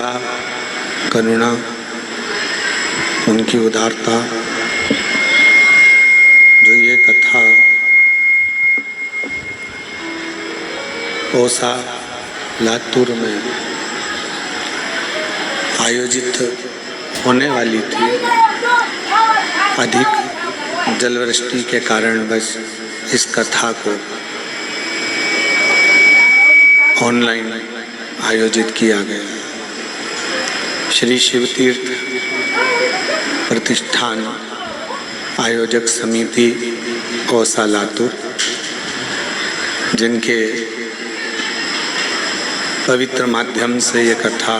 दया, करुणा, उनकी उदारता, जो ये कथा ओसा लातूर में आयोजित होने वाली थी, अधिक जलवृष्टि के कारण बस इस कथा को ऑनलाइन आयोजित किया गया। श्री शिव तीर्थ प्रतिष्ठान आयोजक समिति ओसा लातूर, जिनके पवित्र माध्यम से ये कथा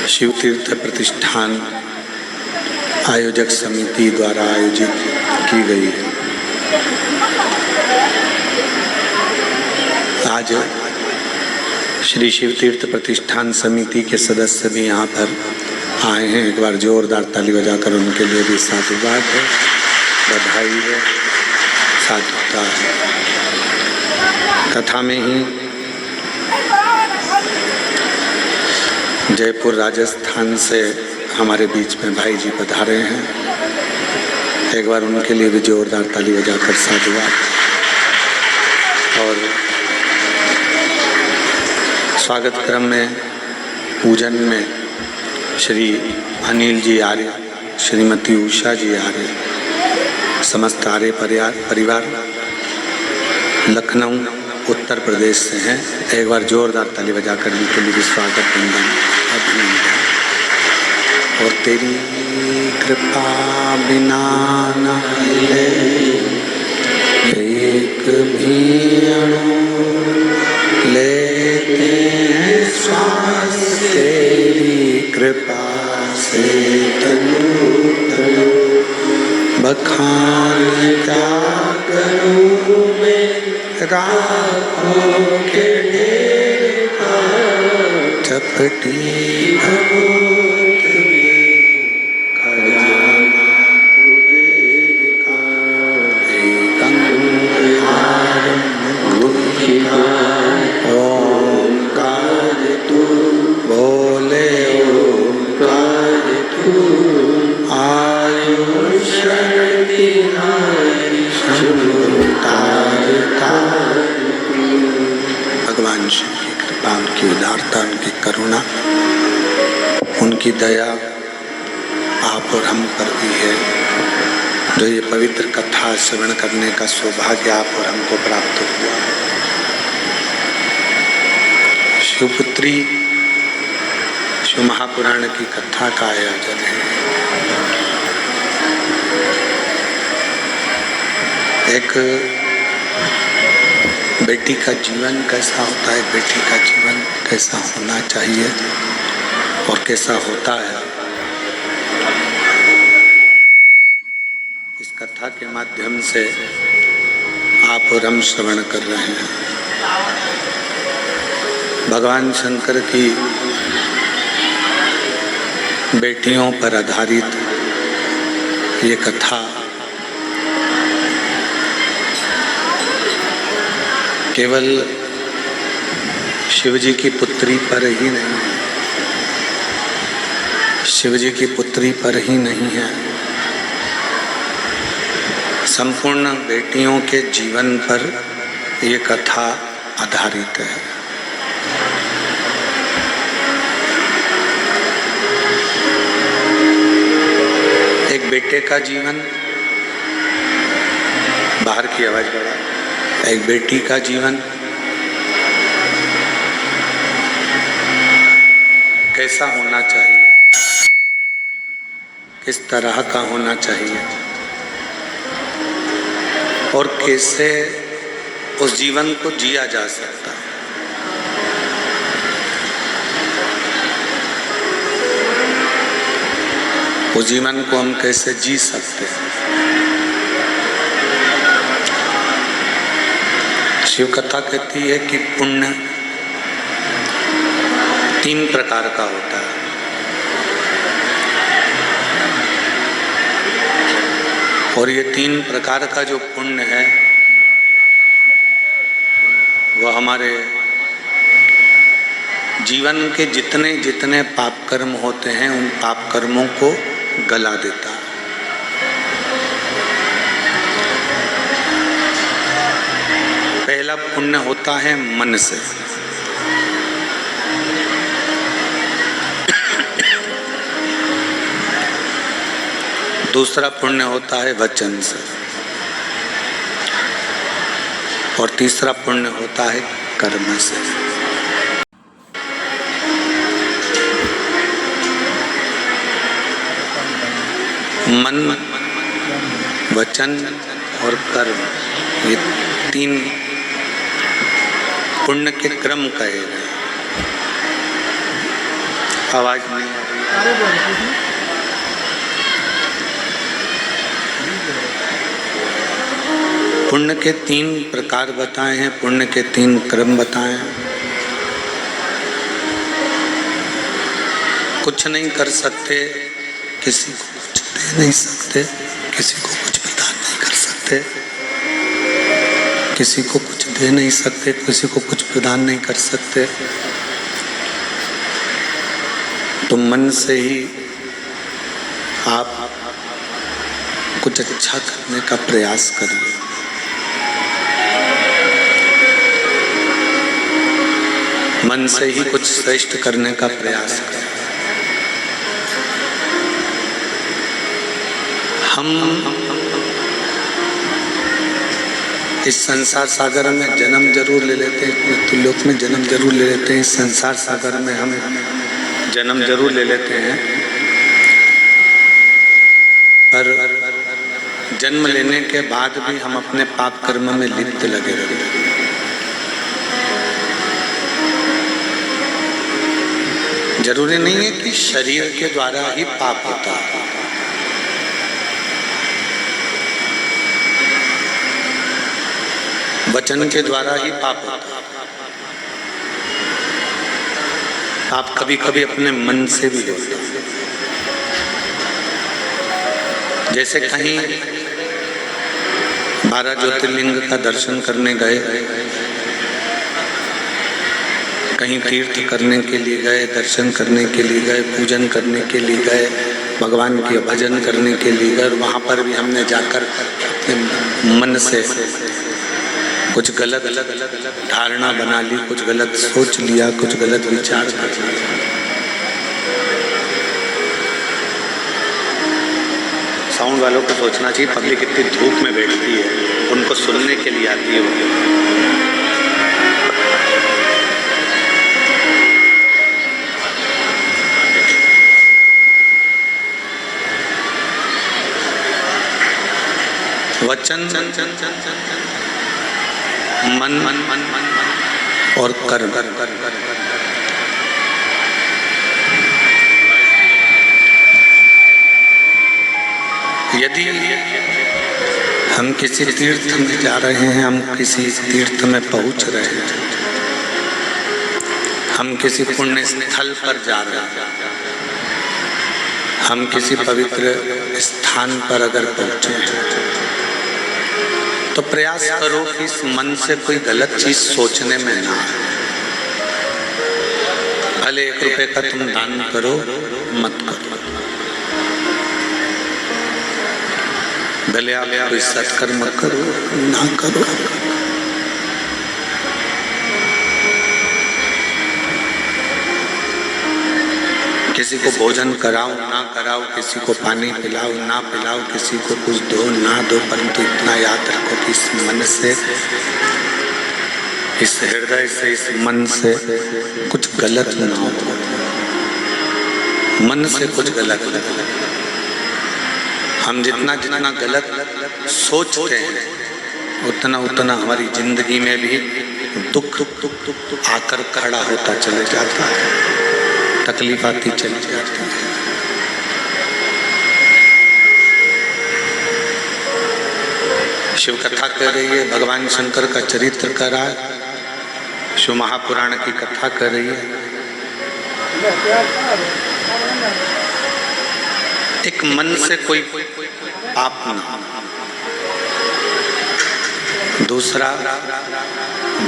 शिव तीर्थ प्रतिष्ठान आयोजक समिति द्वारा आयोजित की गई है। आज श्री शिव तीर्थ प्रतिष्ठान समिति के सदस्य भी यहाँ पर आए हैं। एक बार जोरदार ताली बजाकर उनके लिए भी साधुवाद है, बधाई है, साधुता है। कथा में ही जयपुर राजस्थान से हमारे बीच में भाई जी पधारे हैं। एक बार उनके लिए भी जोरदार ताली बजाकर साधुवाद। और स्वागत क्रम में पूजन में श्री अनिल जी आर्य, श्रीमती उषा जी आर्य, समस्त आर्य परिवार लखनऊ उत्तर प्रदेश से हैं। एक बार जोरदार ताली बजाकर उनके लिए स्वागत वंदन अभिनंदन। और तेरी कृपा बिना न हिले एक भी अणु, लेते हैं श्वास तेरी कृपा से तनु तनु। बखान क्या करूं मैं राखों के ढेर का, चपटी भभूत में खजाना कुबेर का। एक अंगहार ओंकार तू, बोले ओंकार तू, आयुष भगवान शिव की कृपा, उनकी उदारता, उनकी करुणा, उनकी दया आप और हम पर भी है। जो ये पवित्र कथा श्रवण करने का सौभाग्य आप और हमको प्राप्त हुआ। शिवपुत्री शिव महापुराण की कथा का आयोजन है। एक बेटी का जीवन कैसा होता है, बेटी का जीवन कैसा होना चाहिए और कैसा होता है, इस कथा के माध्यम से आप और हम श्रवण कर रहे हैं। भगवान शंकर की बेटियों पर आधारित ये कथा केवल शिव जी की पुत्री पर ही नहीं, शिव जी की पुत्री पर ही नहीं है, संपूर्ण बेटियों के जीवन पर ये कथा आधारित है। एक बेटे का जीवन, बाहर की आवाज बढ़ा, एक बेटी का जीवन कैसा होना चाहिए, किस तरह का होना चाहिए और कैसे उस जीवन को जिया जा सकता है। उस जीवन को हम कैसे जी सकते हैं। शिव कथा कहती है कि पुण्य 3 प्रकार का होता है। और ये 3 प्रकार का जो पुण्य है वह हमारे जीवन के जितने जितने पाप कर्म होते हैं उन पाप कर्मों को गला देता है। पहला पुण्य होता है मन से, दूसरा पुण्य होता है वचन से, और तीसरा पुण्य होता है कर्म से। मन, वचन और कर्म, ये तीन पुण्य के क्रम कहे गए। आवाज नहीं आ रही। पुण्य के 3 प्रकार बताए हैं, पुण्य के 3 क्रम बताए हैं। कुछ नहीं कर सकते, किसी को कुछ दे नहीं सकते, किसी को कुछ प्रदान नहीं कर सकते, किसी को कुछ दे नहीं सकते, किसी को कुछ प्रदान नहीं कर सकते। तो मन से ही आप कुछ अच्छा करने का प्रयास करिए। मन से ही कुछ श्रेष्ठ करने का प्रयास करें। हम इस संसार सागर में जन्म जरूर ले लेते हैं, मृत्युलोक में जन्म जरूर ले लेते हैं, इस संसार सागर में हम जन्म जरूर ले लेते हैं, पर जन्म लेने के बाद भी हम अपने पाप कर्म में लिप्त लगे रहते हैं। जरूरी नहीं है कि शरीर के द्वारा ही पाप होता है। वचन के द्वारा ही पाप होता है। पाप कभी कभी अपने मन से भी होता है। जैसे कहीं 12 ज्योतिर्लिंग का दर्शन करने गए, कहीं तीर्थ करने के लिए गए, दर्शन करने के लिए गए, पूजन करने के लिए गए, भगवान के भजन करने के लिए गए, वहाँ पर भी हमने जाकर अपने मन से कुछ गलत धारणा बना ली, कुछ गलत सोच लिया, कुछ गलत विचार कर लिया। साउंड वालों को सोचना चाहिए, पब्लिक इतनी धूप में बैठती है, उनको सुनने के लिए आती है। वचन, मन और कर्म। यदि हम किसी तीर्थ में जा रहे हैं, हम किसी तीर्थ में पहुंच रहे हैं, हम किसी पुण्य स्थल पर जा रहे हैं, हम किसी पवित्र स्थान पर अगर पहुंचे हैं, तो प्रयास करो कि इस मन से कोई गलत चीज सोचने में ना आए। भले 1 रुपए का तुम दान करो, मत करो। भले आप कोई सत्कर्म करो, ना करो। किसी को भोजन कराओ ना कराओ, किसी को पानी पिलाओ ना पिलाओ, किसी को कुछ दो ना दो, परंतु इतना याद रखो कि इस मन से, इस हृदय से, इस मन से कुछ गलत ना हो। मन से कुछ गलत, हम जितना जितना गलत सोचते हैं, उतना उतना हमारी जिंदगी में भी दुख आकर खड़ा होता चले जाता है, तकलीफ आती चली जाती है। शिव कथा कर रही है, भगवान शंकर का चरित्र कर रहा है, शिव महापुराण की कथा कर रही है। एक मन से कोई पाप ना, दूसरा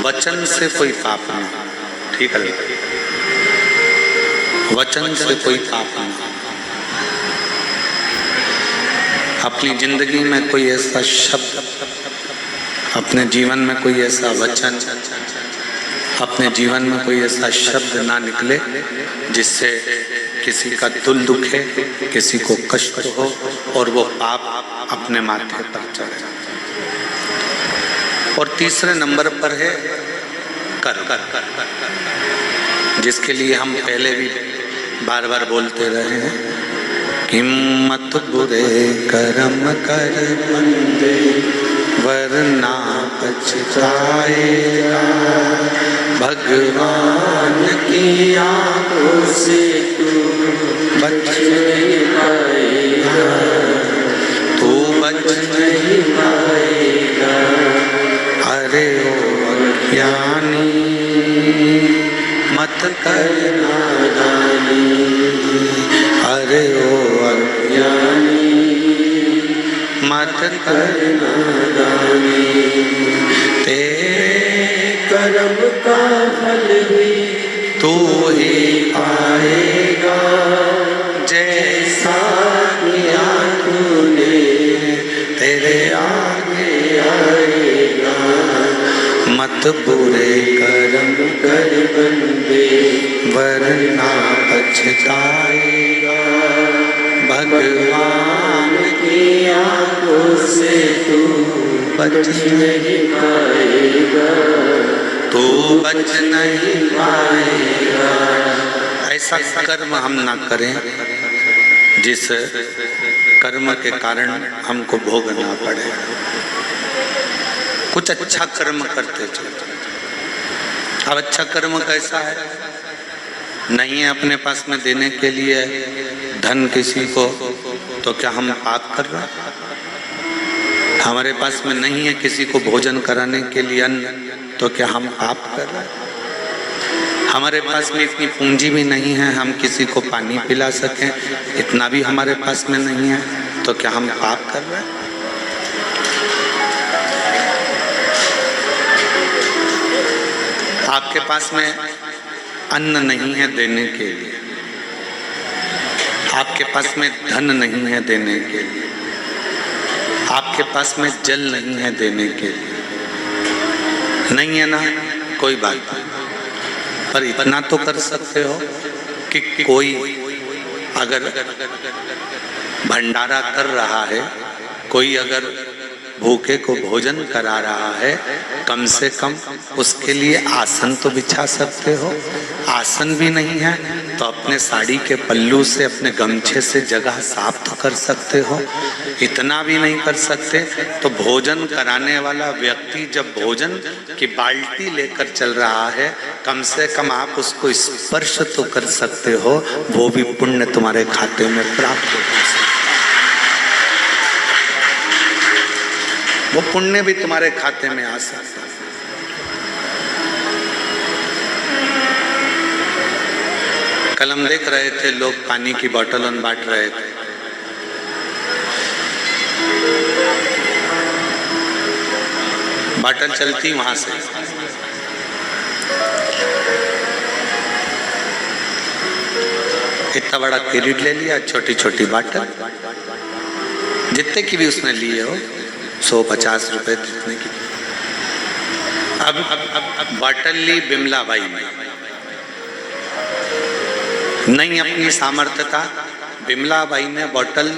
वचन से कोई पाप ना। ठीक है, वचन से कोई पाप नहीं। अपनी जिंदगी में कोई ऐसा शब्द, अपने जीवन में कोई ऐसा वचन, अपने जीवन में कोई ऐसा शब्द ना निकले जिससे किसी का दिल दुखे, किसी को कष्ट हो और वो पाप अपने माथे पर चढ़े। और तीसरे नंबर पर है कर्म, जिसके लिए हम पहले भी बार बार बोलते रहे हैं कि मत बुरे कर्म कर बंदे वरना पछताएगा, भगवान की आंखों से तू बच नहीं पाएगा, तू बच नहीं पाएगा। अरे ओ अज्ञानी मत कर नादानी, अरे ओ अज्ञानी मत कर नादानी। तेरे कर्म का फल भी तू ही पाएगा, जैसा किया तूने तेरे आगे आएगा। मत बुरे कर्म कर बंदे वरना पछताएगा, भगवान की आंखों से तू बच नहीं पाएगा, तू बच नहीं पाएगा। ऐसा कर्म हम ना करें जिस कर्म के कारण हमको भोगना पड़े। कुछ अच्छा कर्म करते चलो। अब अच्छा कर्म कैसा है? नहीं है अपने पास में देने के लिए धन किसी को, तो क्या हम पाप कर रहे हैं? हमारे पास में नहीं है किसी को भोजन कराने के लिए अन्न, तो क्या हम पाप कर रहे हैं? हमारे पास में इतनी पूंजी भी नहीं है हम किसी को पानी पिला सकें, इतना भी हमारे पास में नहीं है, तो क्या हम पाप कर रहे हैं? आपके पास में अन्न नहीं है देने के लिए, आपके पास में धन नहीं है देने के लिए, आपके पास में जल नहीं है देने के लिए, नहीं है ना, कोई बात नहीं, पर इतना तो कर सकते हो कि कोई अगर भंडारा कर रहा है, कोई अगर भूखे को भोजन करा रहा है, कम से कम उसके लिए आसन तो बिछा सकते हो। आसन भी नहीं है तो अपने साड़ी के पल्लू से, अपने गमछे से जगह साफ तो कर सकते हो। इतना भी नहीं कर सकते तो भोजन कराने वाला व्यक्ति जब भोजन की बाल्टी लेकर चल रहा है, कम से कम आप उसको स्पर्श तो कर सकते हो, वो भी पुण्य तुम्हारे खाते में प्राप्त हो सकता है। वो पुण्य भी तुम्हारे खाते में आ सकता है। कल हम देख रहे थे लोग पानी की बोतल बांट रहे थे। बोतल चलती वहां से, इतना बड़ा किरीट ले लिया, छोटी छोटी बोतल, जितने की भी उसने लिए हो, 150 रुपए जितने की। अब बोतल ली बिमला बाई में, नहीं अपनी सामर्थ्य था, बिमला बाई ने बोतल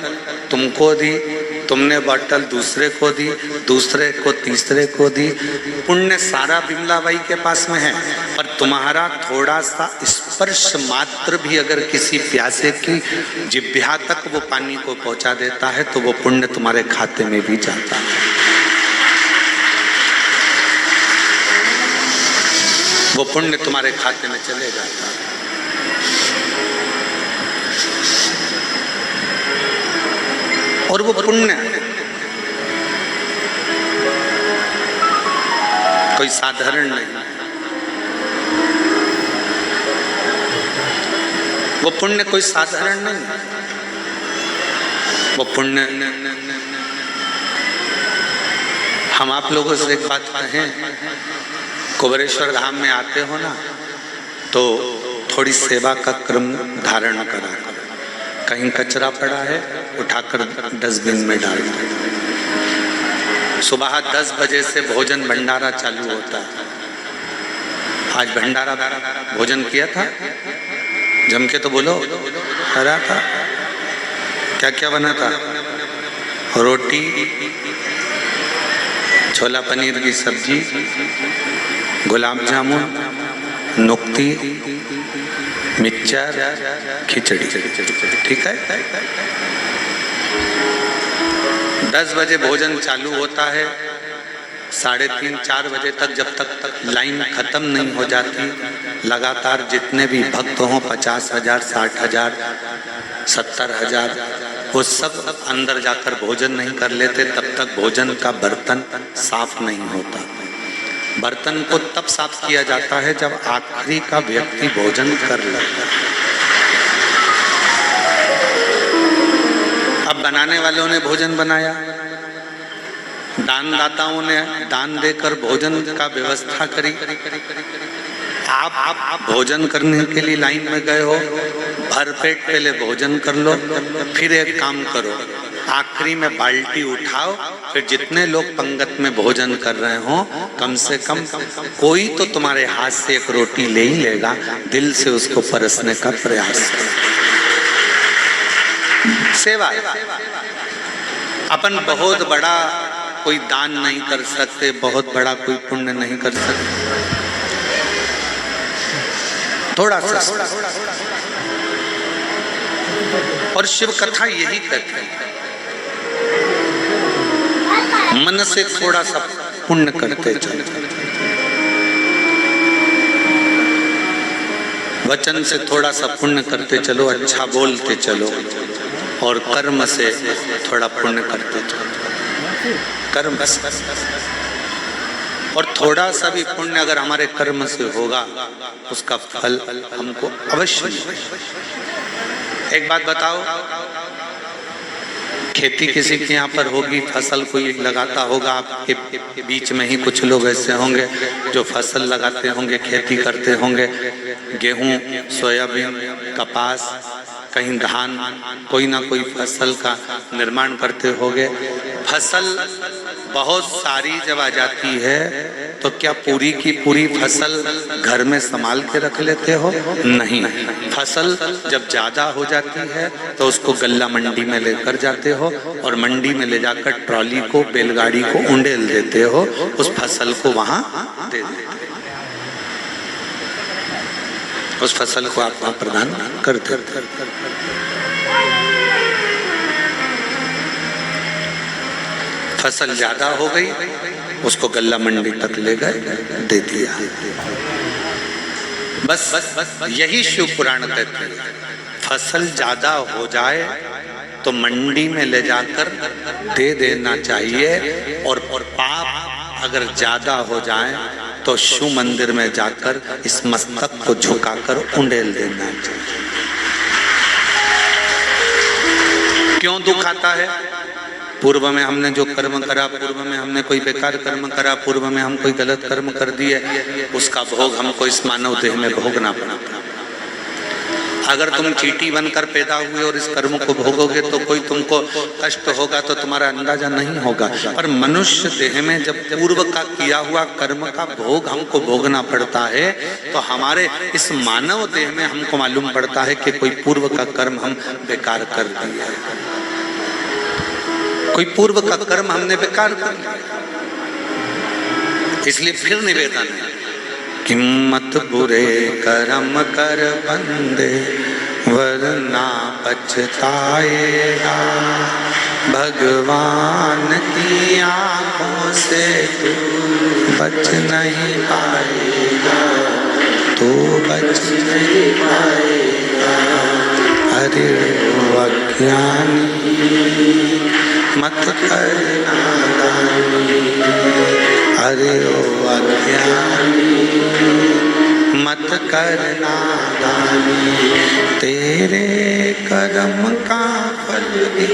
तुमको दी, तुमने बोतल दूसरे को दी, दूसरे को तीसरे को दी। पुण्य सारा बिमला बाई के पास में है, पर तुम्हारा थोड़ा सा स्पर्श मात्र भी अगर किसी प्यासे की जिह्वा तक वो पानी को पहुंचा देता है तो वो पुण्य तुम्हारे खाते में भी जाता है। वो पुण्य तुम्हारे खाते में चले जाता है। और वो पुण्य कोई साधारण नहीं, वो पुण्य कोई साधारण नहीं, वो पुण्य। हम आप लोगों से एक बात कहें, कुबेरेश्वर धाम में आते हो ना, तो थोड़ी सेवा का क्रम धारण करा करो। कहीं कचरा पड़ा है उठाकर डस्टबिन में डाल दो। सुबह 10 बजे से भोजन भंडारा चालू होता है। आज भंडारा भोजन किया था, जम के तो बोलो। करा था। क्या क्या बना था? रोटी, छोला पनीर की सब्जी, गुलाब जामुन, नुक्ती, मिक्सचर, खिचड़ी। ठीक है। 10 बजे भोजन चालू होता है, 3:30-4 बजे तक, जब तक लाइन खत्म नहीं हो जाती, लगातार जितने भी भक्त हों, 50,000, 60,000, 70,000, वो सब अंदर जाकर भोजन नहीं कर लेते, तब तक भोजन का बर्तन साफ नहीं होता। बर्तन को तब साफ किया जाता है जब आखिरी का व्यक्ति भोजन कर लेता है। अब बनाने वालों ने भोजन बनाया, दानदाताओं ने दान देकर भोजन का व्यवस्था करी। आप भोजन करने के लिए लाइन में गए हो, भरपेट पहले भोजन कर लो, फिर एक काम करो, आखिरी में बाल्टी उठाओ, फिर जितने लोग पंगत में भोजन कर रहे हो, कम से कम कोई तो तुम्हारे हाथ से एक रोटी ले ही लेगा। दिल से उसको परसने का प्रयास करो। सेवा। अपन बहुत बड़ा कोई दान नहीं कर सकते, बहुत बड़ा कोई पुण्य नहीं कर सकते, थोड़ा सा। और शिव कथा यही कहती है, मन से थोड़ा सा पुण्य करते चलो, वचन से थोड़ा सा पुण्य करते चलो, अच्छा बोलते चलो, और कर्म से थोड़ा पुण्य करते चलो। कर्म से, और थोड़ा सा भी पुण्य अगर हमारे कर्म से होगा, उसका फल हमको अवश्य। एक बात बताओ, खेती किसी के यहाँ पर होगी, फसल कोई लगाता होगा, आपके बीच में ही कुछ लोग ऐसे होंगे जो फसल लगाते होंगे, खेती करते होंगे, गेहूं, सोयाबीन, कपास, कहीं धान, कोई ना कोई फसल का निर्माण करते होंगे। फसल बहुत सारी जब आ जाती है तो क्या पूरी की पूरी फसल घर में संभाल के रख लेते हो? नहीं। फसल जब ज्यादा हो जाती है तो उसको गल्ला मंडी में लेकर जाते हो, और मंडी में ले जाकर ट्रॉली को, बैलगाड़ी को उंडेल देते हो, उस फसल को वहां दे देते हो, उस फसल को आप वहां प्रदान कर देते। फसल ज्यादा हो गई, उसको गल्ला मंडी तक ले गए, दे दिया। बस यही शिव पुराण कहते हैं, फसल ज्यादा हो जाए तो मंडी में ले जाकर दे देना चाहिए, और पाप अगर ज्यादा हो जाए तो शिव मंदिर में जाकर इस मस्तक को झुकाकर उंडेल देना चाहिए। क्यों दुख आता है? पूर्व में हमने जो कर्म करा, पूर्व में हमने कोई बेकार कर्म करा, पूर्व में हम कोई गलत कर्म कर दिए, उसका भोग हमको इस मानव देह में भोगना पड़ता। अगर तुम चींटी बनकर पैदा हुए और इस कर्म को भोगोगे तो कोई तुमको कष्ट होगा तो तुम्हारा अंदाजा नहीं होगा, पर मनुष्य देह में जब पूर्व का किया हुआ कर्म का भोग हमको भोगना पड़ता है तो हमारे इस मानव देह में हमको मालूम पड़ता है कि कोई पूर्व का कर्म हम बेकार कर दिया, कोई पूर्व का कर्म हमने बेकार कर दिया। इसलिए फिर निवेदन है, किम्मत बुरे कर्म कर बंदे वरना पछताएगा, भगवान की आंखों से तू बच नहीं पाएगा, तू बच नहीं पाएगा। अरे वो अज्ञानी मत कर नादानी, अरे ओ अज्ञानी मत कर नादानी, तेरे कर्म का फल भी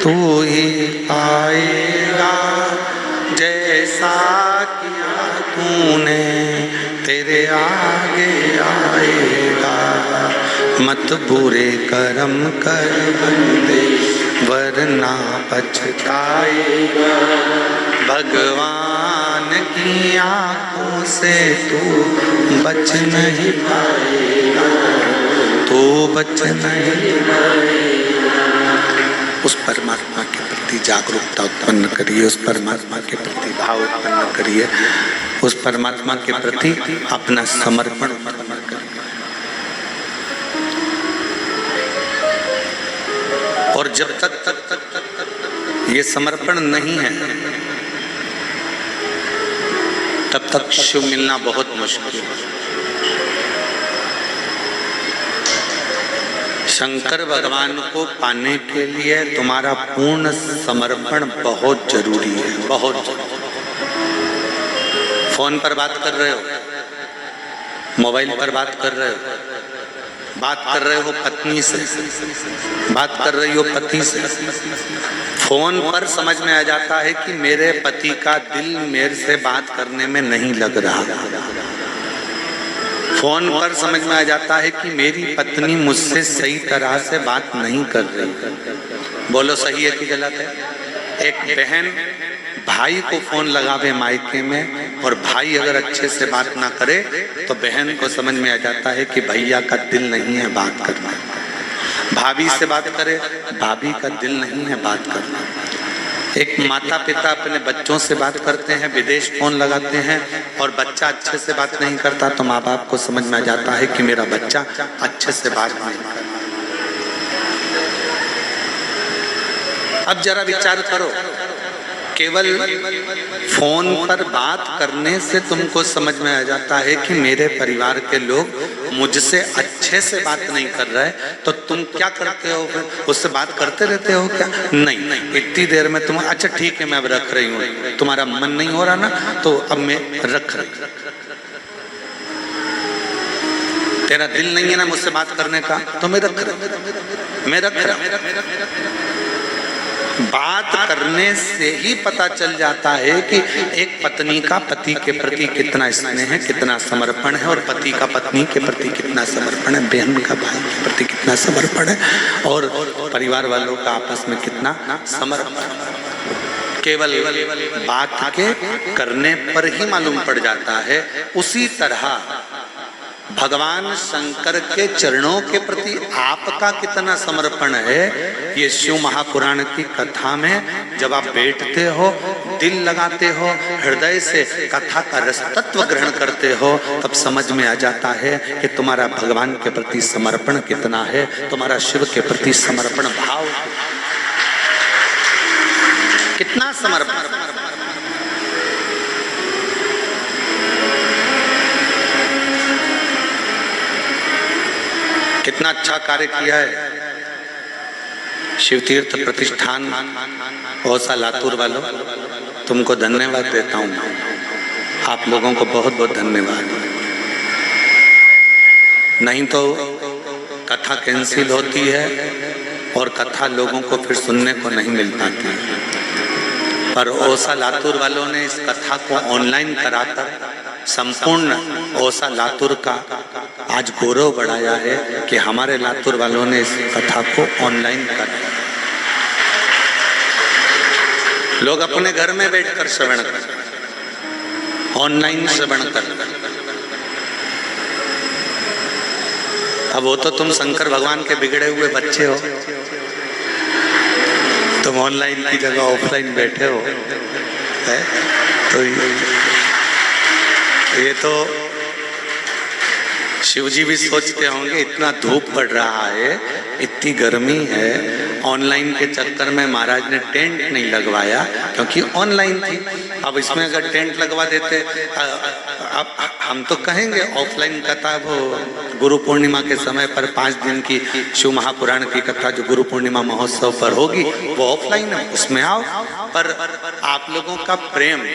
तू ही पाएगा, जैसा किया तूने तेरे आगे आएगा। मत बुरे कर्म कर बंदे वरना पछताएगा। भगवान की आंखों से तू बच नहीं पाएगा, तू बच नहीं पाएगा। उस परमात्मा के प्रति जागरूकता उत्पन्न करिए, उस परमात्मा के प्रति भाव उत्पन्न करिए, उस परमात्मा के प्रति अपना समर्पण उत्पन्न करिए। और जब तक ये समर्पण नहीं है तब तक शिव मिलना बहुत मुश्किल है। शंकर भगवान को पाने के लिए तुम्हारा पूर्ण समर्पण बहुत जरूरी है, बहुत जरूरी। फोन पर बात कर रहे हो, मोबाइल पर बात कर रहे हो, बात कर रहे हो पत्नी से, बात कर रही हो पति से, फोन पर समझ में आ जाता है कि मेरे पति का दिल मेरे से बात करने में नहीं लग रहा। फोन पर समझ में आ जाता है कि मेरी पत्नी मुझसे सही तरह से बात नहीं कर रही। बोलो सही है कि गलत है? एक बहन भाई को फोन लगावे मायके में और भाई अगर अच्छे से बात ना करे तो बहन को समझ में आ जाता है कि भैया का दिल नहीं है बात करना। भाभी से बात करे, भाभी का दिल नहीं है बात करना। एक माता पिता अपने बच्चों से बात करते हैं, विदेश फोन लगाते हैं और बच्चा अच्छे से बात नहीं करता तो माँ बाप को समझ में आ जाता है कि मेरा बच्चा अच्छे से बात नहीं करता। अब जरा विचार करो, केवल फोन पर बात करने से तुमको समझ में आ जाता है कि मेरे परिवार के लोग मुझसे अच्छे से बात नहीं कर रहे, तो तुम क्या करते हो? उससे बात करते रहते हो क्या? नहीं, इतनी देर में तुम अच्छा ठीक है मैं अब रख रही हूँ, तुम्हारा मन नहीं हो रहा ना तो अब मैं रख रही। तेरा दिल नहीं है ना मुझसे बात करने का तो मैं रख रहा। बात करने से ही पता चल जाता है कि एक पत्नी का पति के प्रति कितना स्नेह है, कितना समर्पण है, और पति का पत्नी के प्रति कितना समर्पण है, बहन का भाई के प्रति कितना समर्पण है, और परिवार वालों का आपस में कितना समर्पण। केवल बात के करने पर ही मालूम पड़ जाता है। उसी तरह भगवान शंकर के चरणों के प्रति आपका कितना समर्पण है, ये शिव महापुराण की कथा में जब आप बैठते हो, दिल लगाते हो, हृदय से कथा का रस तत्व ग्रहण करते हो, तब समझ में आ जाता है कि तुम्हारा भगवान के प्रति समर्पण कितना है, तुम्हारा शिव के प्रति समर्पण भाव कितना समर्पण। कितना अच्छा कार्य किया है शिव तीर्थ प्रतिष्ठान औसा लातूर वालों, तुमको धन्यवाद देता हूँ। आप लोगों को बहुत बहुत धन्यवाद। नहीं तो कथा कैंसिल होती है और कथा लोगों को फिर सुनने को नहीं मिल पाती, पर औसा लातूर वालों ने इस कथा को ऑनलाइन कराकर संपूर्ण औसा लातूर का आज गौरव बढ़ाया है कि हमारे लातूर वालों ने इस कथा को ऑनलाइन करा। लोग अपने घर में बैठकर श्रवण कर, ऑनलाइन श्रवण कर। अब वो तो तुम शंकर भगवान के बिगड़े हुए बच्चे हो, तुम ऑनलाइन की जगह ऑफलाइन बैठे हो, है? तो ये तो शिवजी भी सोचते होंगे इतना धूप पड़ रहा है, इतनी गर्मी है, ऑनलाइन के चक्कर में महाराज ने टेंट नहीं लगवाया क्योंकि ऑनलाइन थी। अब इसमें अगर टेंट लगवा देते, अब हम तो कहेंगे ऑफलाइन कथा वो गुरु पूर्णिमा के समय पर 5 दिन की शिव महापुराण की कथा जो गुरु पूर्णिमा महोत्सव पर होगी वो ऑफलाइन है, उसमें आओ। पर आप लोगों का प्रेम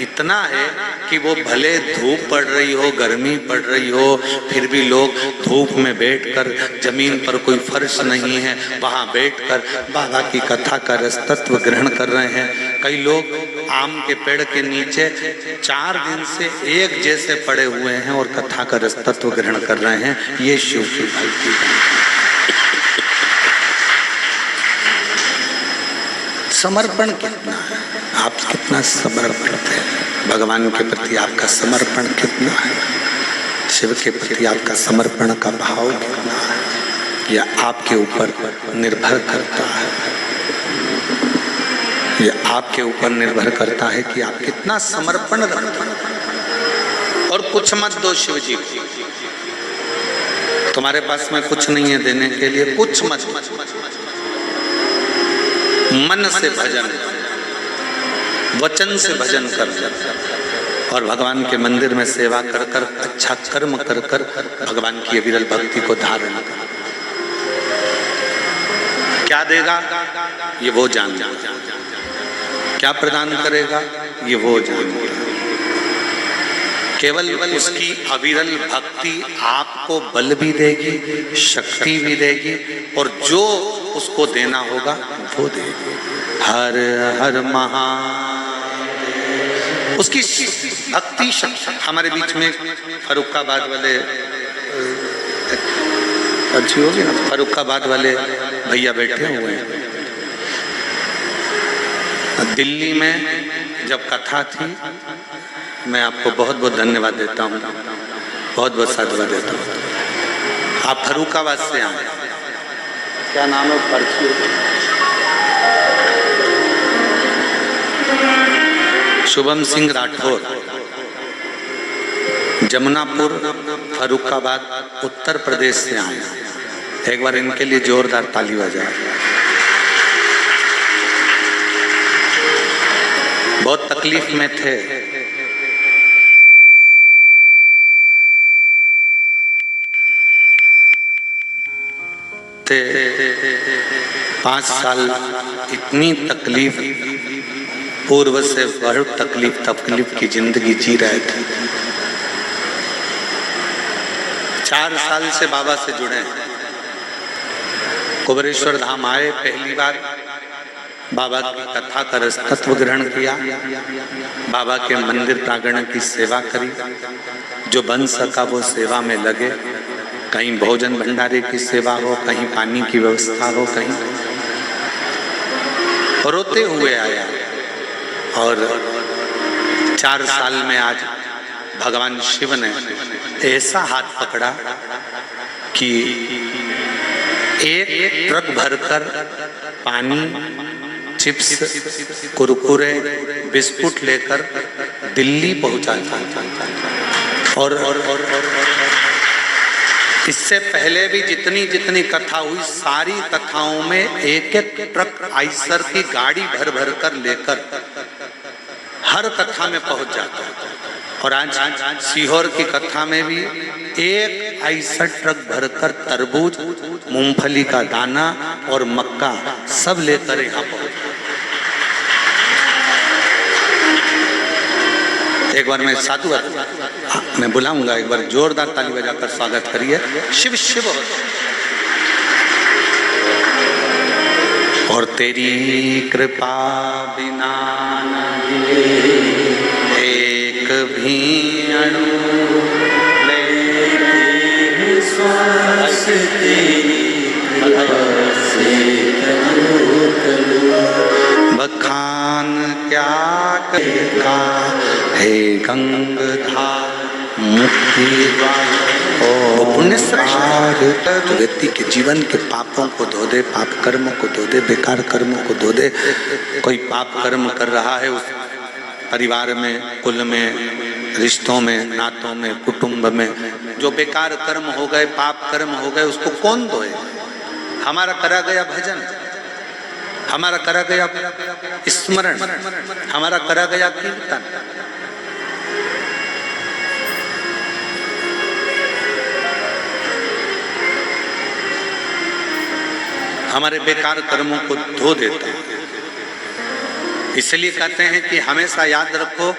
इतना है कि वो भले धूप पड़ रही हो, गर्मी पड़ रही हो, फिर भी लोग धूप में बैठकर, जमीन पर कोई फर्श नहीं है, वहां बैठकर बाबा की कथा का रस तत्व ग्रहण कर रहे हैं। कई लोग आम के पेड़ के नीचे 4 दिन से एक जैसे पड़े हुए हैं और कथा का रस तत्व ग्रहण कर रहे हैं। ये शिव की भक्ति है। समर्पण कितना है, आप कितना समर्पित हैं भगवान के प्रति, आपका समर्पण कितना है, शिव के प्रति आपका समर्पण का भाव कितना है, यह आपके ऊपर निर्भर करता है। यह आपके ऊपर निर्भर करता है कि आप कितना समर्पण रखते हैं। और कुछ मत दो शिव जी, तुम्हारे पास में कुछ नहीं है देने के लिए, कुछ मत, मन से भजन, वचन से भजन कर और भगवान के मंदिर में सेवा कर कर, अच्छा कर्म कर कर भगवान की अविरल भक्ति को धारण कर। क्या देगा ये वो जान, क्या प्रदान करेगा ये वो जान। केवल उसकी अविरल भक्ति आपको बल भी देगी, शक्ति भी देगी, और जो उसको देना होगा वो देगी। हर हर महादेव, उसकी भक्ति शक्ति। हमारे बीच में फरुखाबाद वाले अच्छी होगी ना, फरुखाबाद वाले भैया बैठे हुए हैं। दिल्ली में जब कथा थी, मैं आपको बहुत बहुत धन्यवाद देता हूँ, बहुत बहुत साधुवाद देता हूँ। आप फरुखाबाद से आए, क्या नाम है पर्ची? शुभम सिंह राठौर, जमुनापुर, फरुखाबाद, उत्तर प्रदेश से आए। एक बार इनके लिए जोरदार ताली बजाएं। बहुत तकलीफ में थे, थे 5 साल इतनी तकलीफ, पूर्व से बहुत तकलीफ की जिंदगी जी रहे थे। 4 साल से बाबा से जुड़े हैं। कुबरेश्वर धाम आए, पहली बार बाबा की कथा का रस तत्व ग्रहण किया, बाबा के मंदिर प्रांगण की सेवा करी, जो बन सका वो सेवा में लगे। कहीं भोजन भंडारे की सेवा हो, कहीं पानी की व्यवस्था हो, कहीं रोते हुए आया। और 4 साल में आज भगवान शिव ने ऐसा हाथ पकड़ा कि एक ट्रक भरकर पानी, चिप्स, कुरकुरे, बिस्कुट लेकर दिल्ली पहुंचा था। और इससे पहले भी जितनी कथा हुई, सारी कथाओं में एक एक ट्रक आइसर की गाड़ी भर भर कर लेकर हर कथा में पहुंच जाता है। और आज सीहोर की कथा में भी एक आइसर ट्रक भरकर तरबूज, मूंगफली का दाना और मक्का सब लेकर यहाँ पहुंच। एक बार मैं साधुवाद मैं बुलाऊंगा, एक बार जोरदार ताली बजाकर स्वागत करिए। शिव शिव और तेरी कृपा बिना एक भी अणु लेते श्वास तेरी से बखान क्या करेगा हे गंगाधार मुक्ति द्वार। वो पुण्य श्रेष्ठ जो व्यक्ति के जीवन के पापों को धो दे, पाप कर्म को धो दे, बेकार कर्मों को धो दे। कोई पाप कर्म कर रहा है उस परिवार में, कुल में, रिश्तों में, नातों में, कुटुंब में जो बेकार कर्म हो गए, पाप कर्म हो गए, उसको कौन धोए? हमारा करा गया भजन, हमारा करा गया स्मरण, हमारा करा गया कीर्तन, हमारे बेकार कर्मों को धो देता है। इसलिए कहते हैं कि हमेशा याद रखो,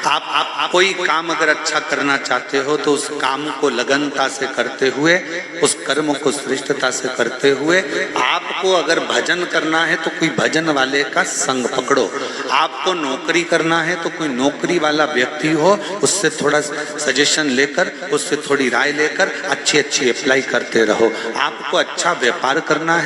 आप कोई काम अगर अच्छा करना चाहते हो तो उस काम को लगनता से करते हुए, उस कर्म को श्रेष्ठता से करते हुए, आपको अगर भजन करना है तो कोई भजन वाले का संग पकड़ो, आपको नौकरी करना है तो कोई नौकरी वाला व्यक्ति हो, उससे थोड़ा सजेशन लेकर, उससे थोड़ी राय लेकर अच्छी अप्लाई करते रहो। आपको अच्छा व्यापार करना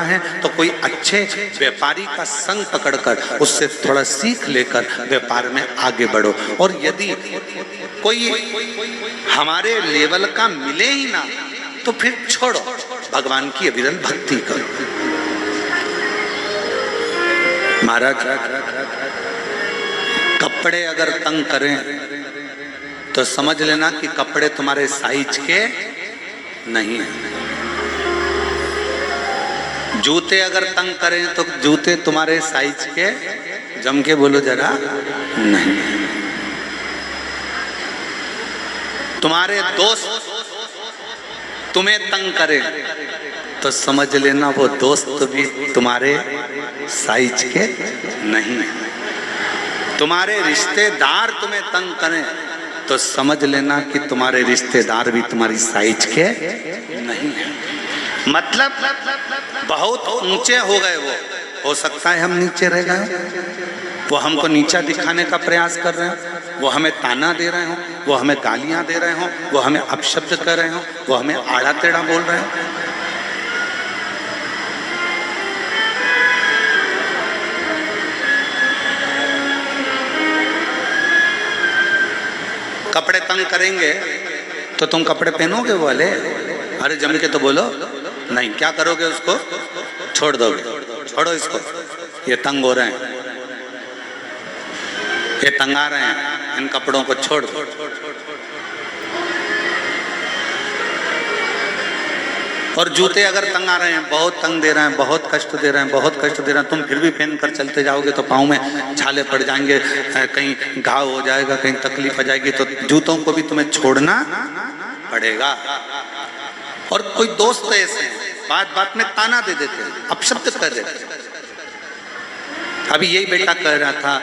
है तो कोई अच्छे व्यापारी का संग पकड़कर उससे थोड़ा सीख लेकर व्यापार में आगे बढ़ो। और यदि कोई हमारे लेवल का मिले ही ना तो फिर छोड़ो, भगवान की अविरल भक्ति करो। महाराज, कपड़े अगर तंग करें तो समझ लेना कि कपड़े तुम्हारे साइज के नहीं है। जूते अगर तंग करें तो जूते तुम्हारे साइज के, जम के बोलो जरा, नहीं। तुम्हारे दोस्त तुम्हें तंग करे तो समझ लेना वो दोस्त भी तुम्हारे साइज के नहीं है। तुम्हारे रिश्तेदार तुम्हें तंग करें तो समझ लेना कि तुम्हारे रिश्तेदार भी तुम्हारी साइज के नहीं है। मतलब बहुत ऊंचे हो गए वो, हो सकता है हम नीचे रह गए, वो हमको नीचा दिखाने का प्रयास कर रहे हैं, वो हमें ताना दे रहे हो, वो हमें गालियां दे रहे हो, वो हमें अपशब्द कर रहे हो, वो हमें आड़ा टेढ़ा बोल रहे हो। कपड़े तंग करेंगे तो तुम कपड़े पहनोगे वो वाले? अरे जम के तो बोलो नहीं। क्या करोगे? उसको छोड़ दोगे। छोड़ो इसको, ये तंग हो रहे हैं, ये तंगा रहे हैं, इन कपड़ों को छोड़ दो। और जूते अगर तंगा रहे हैं, बहुत तंग दे रहे हैं, बहुत कष्ट दे रहे हैं, बहुत कष्ट दे रहे हैं, तुम फिर भी पहन कर चलते जाओगे तो पाँव में छाले पड़ जाएंगे, कहीं घाव हो जाएगा, कहीं तकलीफ आ जाएगी, तो जूतों को भी तुम्हें छोड़ना पड़ेगा। और कोई दोस्त ऐसे बात बात में ताना दे देते हैं, अपशब्द कर देते हैं। अभी यही बेटा कह रहा था,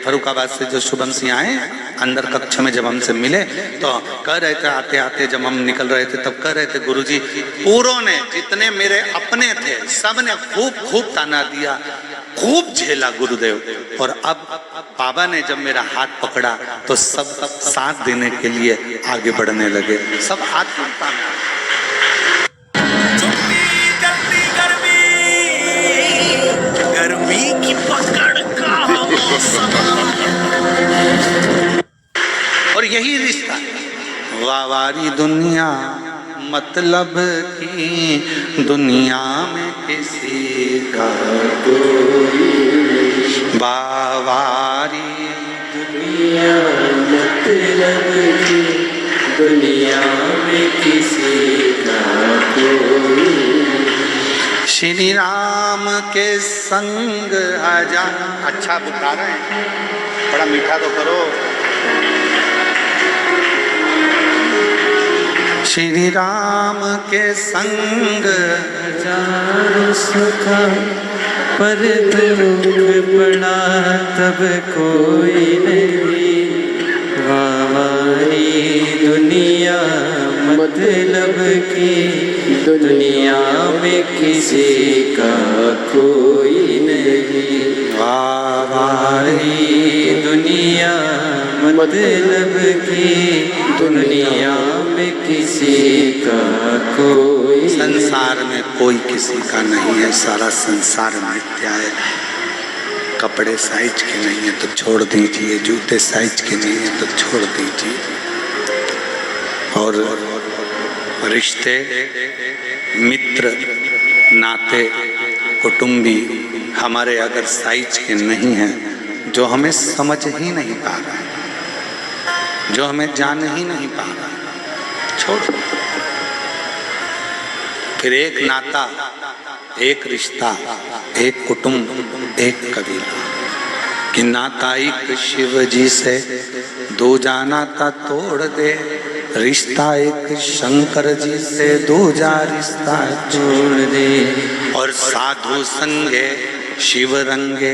फरुखाबाद से जो शुभम सिंह आए, अंदर कक्ष में जब हमसे मिले तो कह रहे थे, आते आते जब हम निकल रहे थे तब कह रहे थे, गुरुजी पूरों ने, जितने मेरे अपने थे, सब ने खूब ताना दिया, खूब झेला गुरुदेव। और अब बाबा ने जब मेरा हाथ पकड़ा तो सब साथ देने के लिए आगे बढ़ने लगे, सब हाथ पकड़ा। गर्मी की पकड़ का और यही रिश्ता, वावारी दुनिया मतलब की दुनिया में किसी का कोई, वावारी दुनिया मतलब की दुनिया में किसी का कोई, श्री राम के संग आजा। अच्छा बुला रहे हैं, बड़ा मीठा तो करो। श्री राम के संग हजारों सुखा, पर दुख पड़ा तब कोई नहीं, वावारी दुनिया मतलब की दुनिया में किसी का कोई नहीं, वावारी दुनिया मतलब की दुनिया में किसी का कोई। संसार में कोई किसी का नहीं है, सारा संसार मिथ्या है। कपड़े साइज के नहीं है तो छोड़ दीजिए, जूते साइज के नहीं है तो छोड़ दीजिए। और रिश्ते, मित्र, नाते, कुटुंबी हमारे अगर साइज के नहीं हैं, जो हमें समझ ही नहीं पा रहा है, जो हमें जान ही नहीं पा रहा है, छोड़। फिर एक नाता, एक रिश्ता, एक कुटुंब, एक कबीला, कि नाता एक शिव जी से दूजा नाता तोड़ दे, रिश्ता एक शंकर जी से दूजा रिश्ता जोड़ दे। और साधु संगे शिव रंगे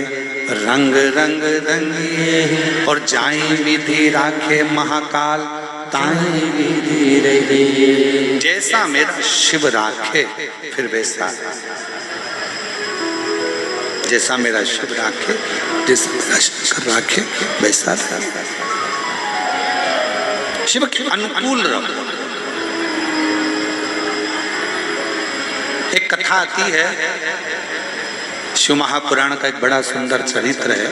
रंग रंग रंगिए, और जाई विधि राखे महाकाल ताई विधि रहिए। जैसा मेरा शिव राखे फिर वैसा, जैसा मेरा शिव राखे, जैसा मेरा शंकर राखे वैसा शिव के अनुकूल रहो। एक कथा आती है, शिव महापुराण का एक बड़ा सुंदर चरित्र है।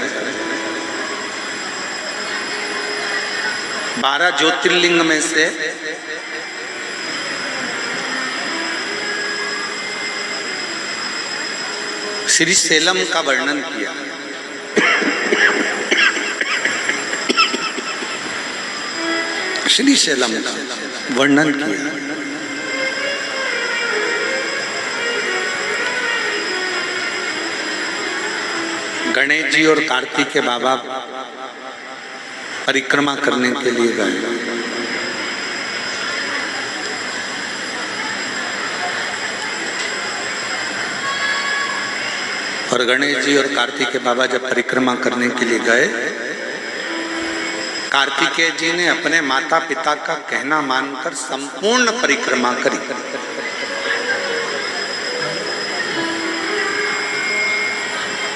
12 ज्योतिर्लिंग में से श्री सेलम का वर्णन किया। श्री सेलम का वर्णन किया। गणेश जी और कार्तिकेय बाबा परिक्रमा करने के लिए गए। और गणेश जी और कार्तिकेय बाबा जब परिक्रमा करने के लिए गए, कार्तिकेय जी ने अपने माता पिता का कहना मानकर संपूर्ण परिक्रमा करी।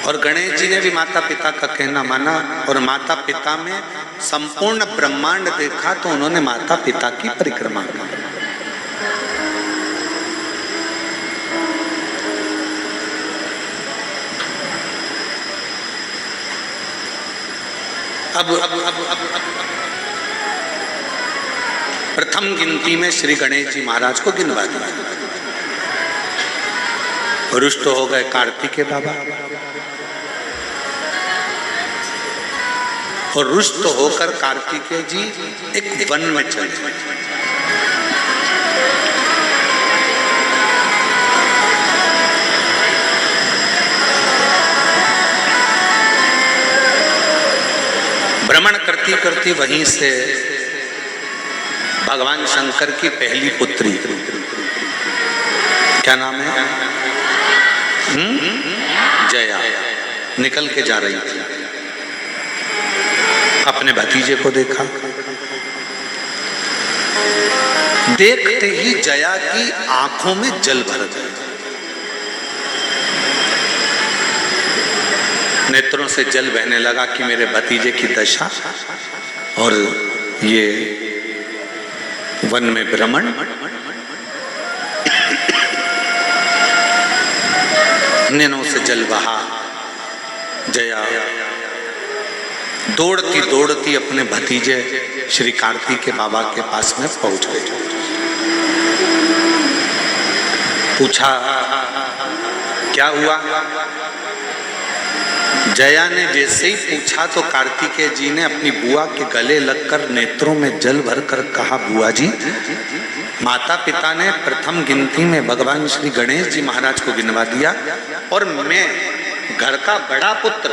और गणेश जी ने भी माता पिता का कहना माना, और माता पिता में संपूर्ण ब्रह्मांड देखा तो उन्होंने माता पिता की परिक्रमा की। अब प्रथम गिनती में श्री गणेश जी महाराज को गिनवा दिया। रुष्ट हो गए कार्तिकेय बाबा, और रुष्ट होकर कार्तिकेय जी एक वन में चले। भ्रमण करती करती वहीं से भगवान शंकर की पहली पुत्री, क्या नाम है, जया, निकल के जा रही थी। अपने भतीजे को देखा, देखते ही जया की आंखों में जल भर गया। नेत्रों से जल बहने लगा कि मेरे भतीजे की दशा और ये वन में भ्रमण। नैनों से जल बहा। जया दौड़ती दौड़ती अपने भतीजे श्री कार्तिकेय बाबा के पास में पहुंच गई। पूछा क्या हुआ? जया ने जैसे ही पूछा तो कार्तिकेय जी ने अपनी बुआ के गले लगकर नेत्रों में जल भरकर कहा, बुआ जी, माता पिता ने प्रथम गिनती में भगवान श्री गणेश जी महाराज को गिनवा दिया, और मैं घर का बड़ा पुत्र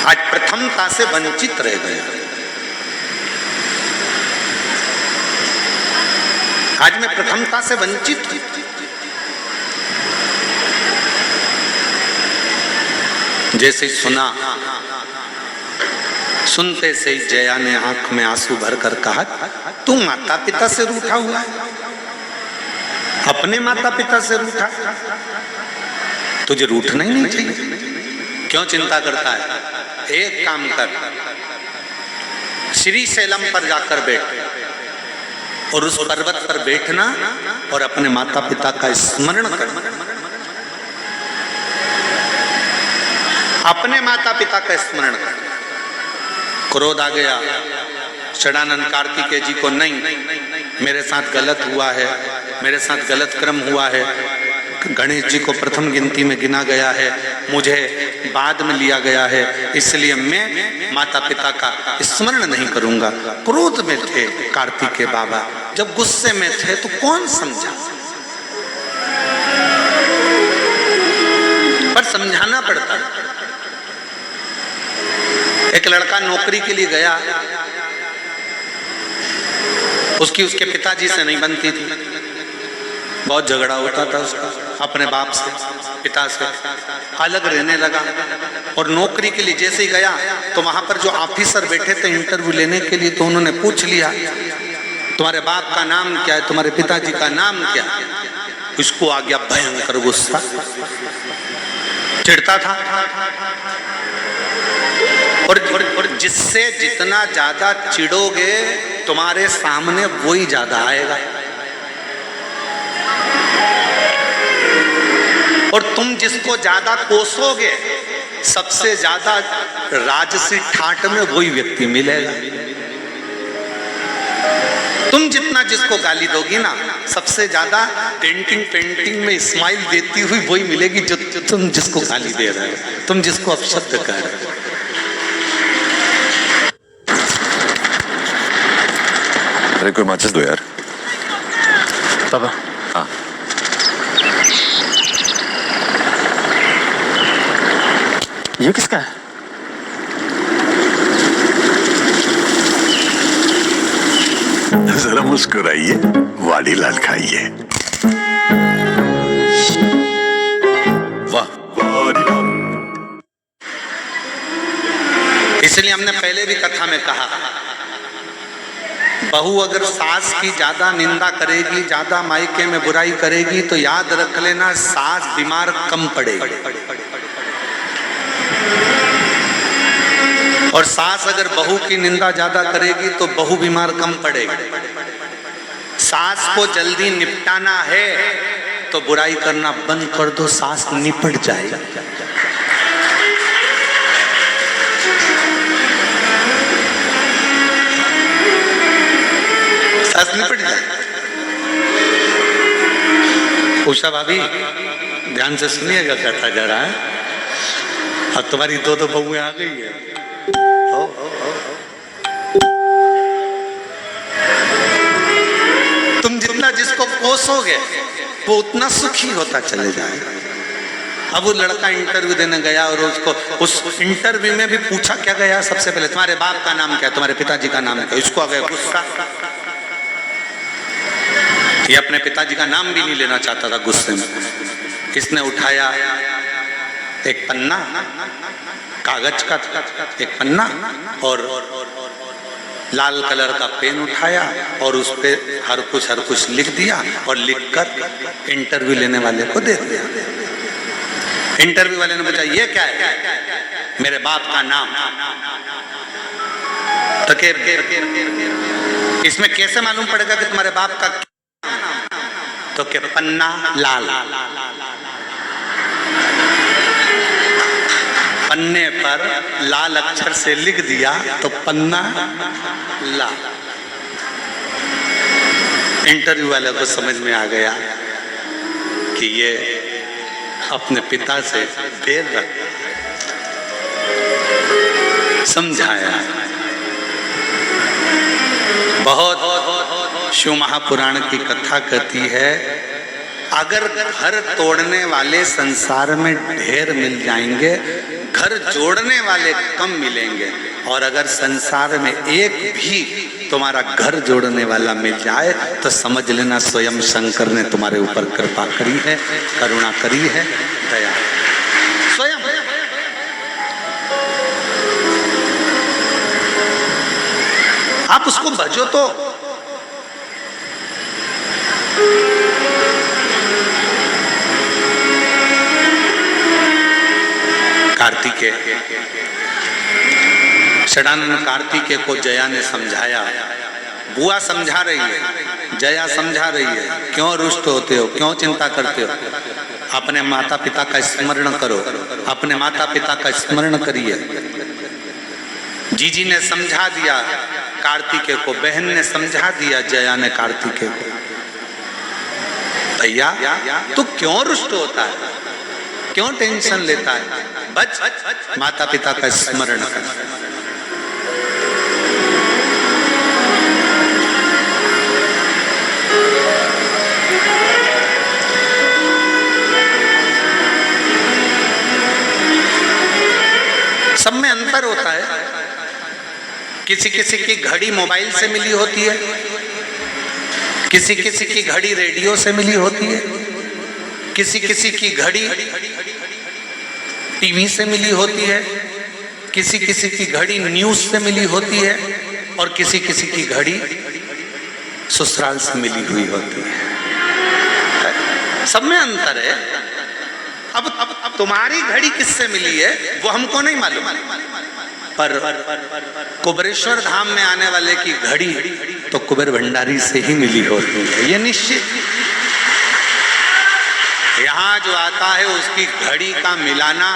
आज प्रथमता से वंचित रह गया। आज मैं प्रथमता से वंचित हूं। जैसे सुना, सुनते से ही जया ने आंख में आंसू भरकर कहा, तू माता पिता से रूठा हुआ है, अपने माता पिता से रूठा, तुझे रूठना ही नहीं चाहिए। क्यों चिंता करता है? एक काम कर, श्री सेलम पर जाकर बैठ और उस पर्वत पर बैठना और अपने माता पिता का स्मरण करना। अपने माता पिता का स्मरण कर। क्रोध आ गया षडानंद कार्तिकेय जी को, नहीं, मेरे साथ गलत हुआ है, मेरे साथ गलत कर्म हुआ है, गणेश जी को प्रथम गिनती में गिना गया है, मुझे बाद में लिया गया है, इसलिए मैं माता पिता का स्मरण नहीं करूंगा। क्रोध में थे कार्तिकेय बाबा, जब गुस्से में थे तो कौन समझा, पर समझाना पड़ता। एक लड़का नौकरी के लिए गया, उसकी उसके पिताजी से नहीं बनती थी, बहुत झगड़ा होता था उसका। अपने बाप से, पिता से अलग रहने लगा। और नौकरी के लिए जैसे ही गया तो वहां पर जो ऑफिसर बैठे थे इंटरव्यू लेने के लिए, तो उन्होंने पूछ लिया तुम्हारे बाप का नाम क्या है, तुम्हारे पिताजी का नाम क्या है। इसको आ गया भयंकर गुस्सा, चिढ़ता था। और जिससे जितना ज्यादा चिढ़ोगे तुम्हारे सामने वही ज्यादा आएगा। और तुम जिसको ज्यादा कोसोगे सबसे ज्यादा राजसी ठाट में वही व्यक्ति मिलेगा। तुम जितना जिसको गाली दोगी ना, सबसे ज्यादा पेंटिंग में स्माइल देती हुई वही मिलेगी जो तुम जिसको गाली दे रहे हो, तुम जिसको अपशब्द कह रहे हो। अरे कोई माचिस दो यार। पापा। हाँ ये किसका है? जरा मुस्कुराइए, वाडी लाल खाइए। वाह। इसलिए हमने पहले भी कथा में कहा, बहू अगर सास की ज्यादा निंदा करेगी, ज्यादा मायके में बुराई करेगी, तो याद रख लेना सास बीमार कम पड़ेगी। और सास अगर बहू की निंदा ज्यादा करेगी तो बहू बीमार कम पड़ेगी। सास को जल्दी निपटाना है तो बुराई करना बंद कर दो, सास निपट जाएगी। सास निपट जाए। उषा भाभी ध्यान से सुनिएगा कथा जरा। अब तुम्हारी दो बहुएं आ गई है। तुम जितना जिसको कोसोगे वो उतना सुखी होता चले जाएगा। अब वो लड़का इंटरव्यू देने गया और उसको उस इंटरव्यू में भी पूछा क्या गया, सबसे पहले तुम्हारे बाप का नाम क्या है, तुम्हारे पिताजी का नाम क्या है। इसको आ गया गुस्सा। ये अपने पिताजी का नाम भी नहीं लेना चाहता था गुस्से में। किसने उठाया एक पन्ना, कागज का एक पन्ना, और लाल कलर का पेन उठाया और उस पे हर कुछ लिख दिया और लिखकर इंटरव्यू लेने वाले को दे दिया। इंटरव्यू वाले ने पूछा ये क्या है, मेरे बाप का नाम। तो इसमें कैसे मालूम पड़ेगा कि तुम्हारे बाप का नाम? तो के पन्ना लाल, पन्ने पर लाल अक्षर से लिख दिया तो पन्ना लाल। इंटरव्यू वाले को समझ में आ गया कि ये अपने पिता से देर रखा। समझाया। बहुत शिव महापुराण की कथा कहती है, अगर घर तोड़ने वाले संसार में ढेर मिल जाएंगे, घर जोड़ने वाले कम मिलेंगे। और अगर संसार में एक भी तुम्हारा घर जोड़ने वाला मिल जाए तो समझ लेना स्वयं शंकर ने तुम्हारे ऊपर कृपा करी है, करुणा करी है, दया स्वयं। आप उसको भजो तो। कार्तिकेय, षडानन कार्तिकेय को जया ने समझाया। बुआ समझा रही है, जया समझा रही है, क्यों रुष्ट होते हो, क्यों चिंता करते हो, अपने माता पिता का स्मरण करो, अपने माता पिता का स्मरण करिए। जीजी ने समझा दिया कार्तिकेय को, बहन ने समझा दिया जया ने कार्तिकेय को। भैया तू क्यों रुष्ट होता है, क्यों टेंशन लेता है, बच माता पिता का स्मरण कर। सब में अंतर होता है। किसी किसी की घड़ी मोबाइल से मिली होती है, किसी किसी की घड़ी रेडियो से मिली होती है, किसी किसी की घड़ी टीवी से मिली होती है, किसी किसी की घड़ी न्यूज से मिली होती है, और किसी किसी की घड़ी ससुराल से मिली हुई होती है। सब में अंतर है। अब तुम्हारी घड़ी किससे मिली है वो हमको नहीं मालूम, पर कुबेरेश्वर धाम में आने वाले की घड़ी तो कुबेर भंडारी से ही मिली होती है, ये निश्चित। यहाँ जो आता है उसकी घड़ी का मिलाना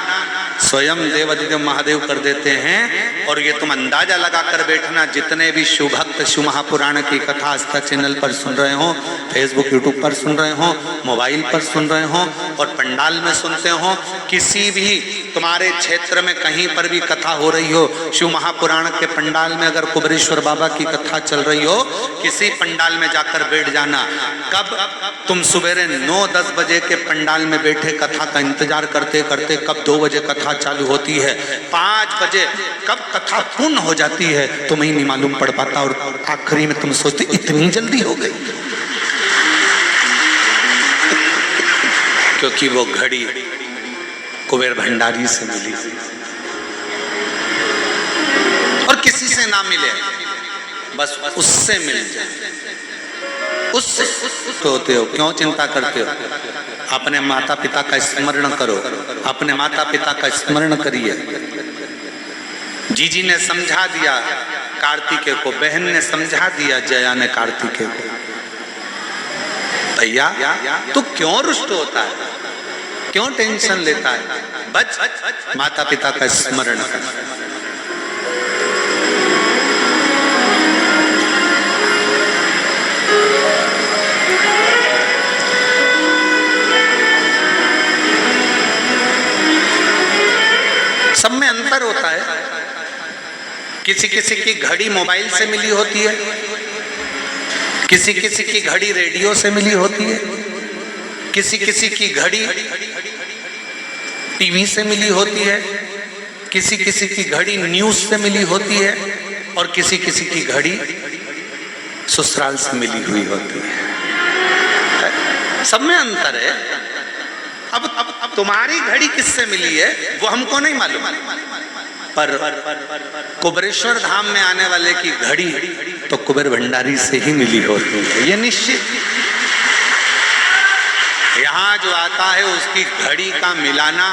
स्वयं देवादिदेव महादेव कर देते हैं। और ये तुम अंदाजा लगा कर बैठना, जितने भी शिव भक्त शिव महापुराण की कथा आस्था चैनल पर सुन रहे हो, फेसबुक यूट्यूब पर सुन रहे हो, मोबाइल पर सुन रहे हो और पंडाल में सुनते हो, किसी भी तुम्हारे क्षेत्र में कहीं पर भी कथा हो रही हो, शिव महापुराण के पंडाल में अगर कुबेरेश्वर बाबा की कथा चल रही हो, किसी पंडाल में जाकर बैठ जाना। कब तुम सवेरे 9-10 बजे के पंडाल में बैठे कथा का इंतजार करते करते कब 2 बजे कथा चालू होती है, 5 बजे कब कथा पूर्ण हो जाती है तुम्हें नहीं मालूम पड़ पाता, और आखिरी में तुम सोचते इतनी जल्दी हो गई, क्योंकि वो घड़ी कुबेर भंडारी से मिली और किसी से ना मिले, बस उससे मिल जाए। उससे होते हो, क्यों चिंता करते हो? अपने माता पिता का स्मरण करो, अपने माता पिता का स्मरण करिए। जीजी ने समझा दिया कार्तिकेय को, बहन ने समझा दिया जया ने कार्तिकेय को। भैया तू क्यों रुष्ट होता है, क्यों टेंशन लेता है? बच माता पिता का स्मरण कर। सब में अंतर होता है। किसी किसी की घड़ी मोबाइल से मिली होती है, किसी किसी की घड़ी रेडियो से मिली होती है, किसी किसी की घड़ी टीवी से मिली होती है, किसी किसी की घड़ी न्यूज से मिली होती है, और किसी किसी की घड़ी ससुराल से मिली हुई होती है। सब में अंतर है। अब तुम्हारी घड़ी किससे मिली है वो हमको नहीं मालूम, पर कुबेरेश्वर धाम में आने वाले की घड़ी तो कुबेर भंडारी से ही मिली होती है, ये निश्चित। यहाँ जो आता है उसकी घड़ी का मिलाना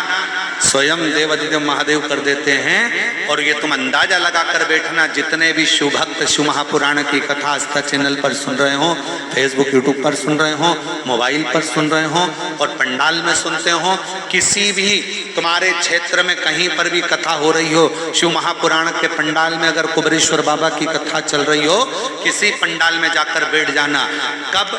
स्वयं देवादिदेव महादेव कर देते हैं। और ये तुम अंदाजा लगा कर बैठना, जितने भी शिव भक्त शिव महापुराण की कथा आस्था चैनल पर सुन रहे हो, फेसबुक यूट्यूब पर सुन रहे हो, मोबाइल पर सुन रहे हो और पंडाल में सुनते हो, किसी भी तुम्हारे क्षेत्र में कहीं पर भी कथा हो रही हो, शिव महापुराण के पंडाल में अगर कुबेरेश्वर बाबा की कथा चल रही हो, किसी पंडाल में जाकर बैठ जाना। कब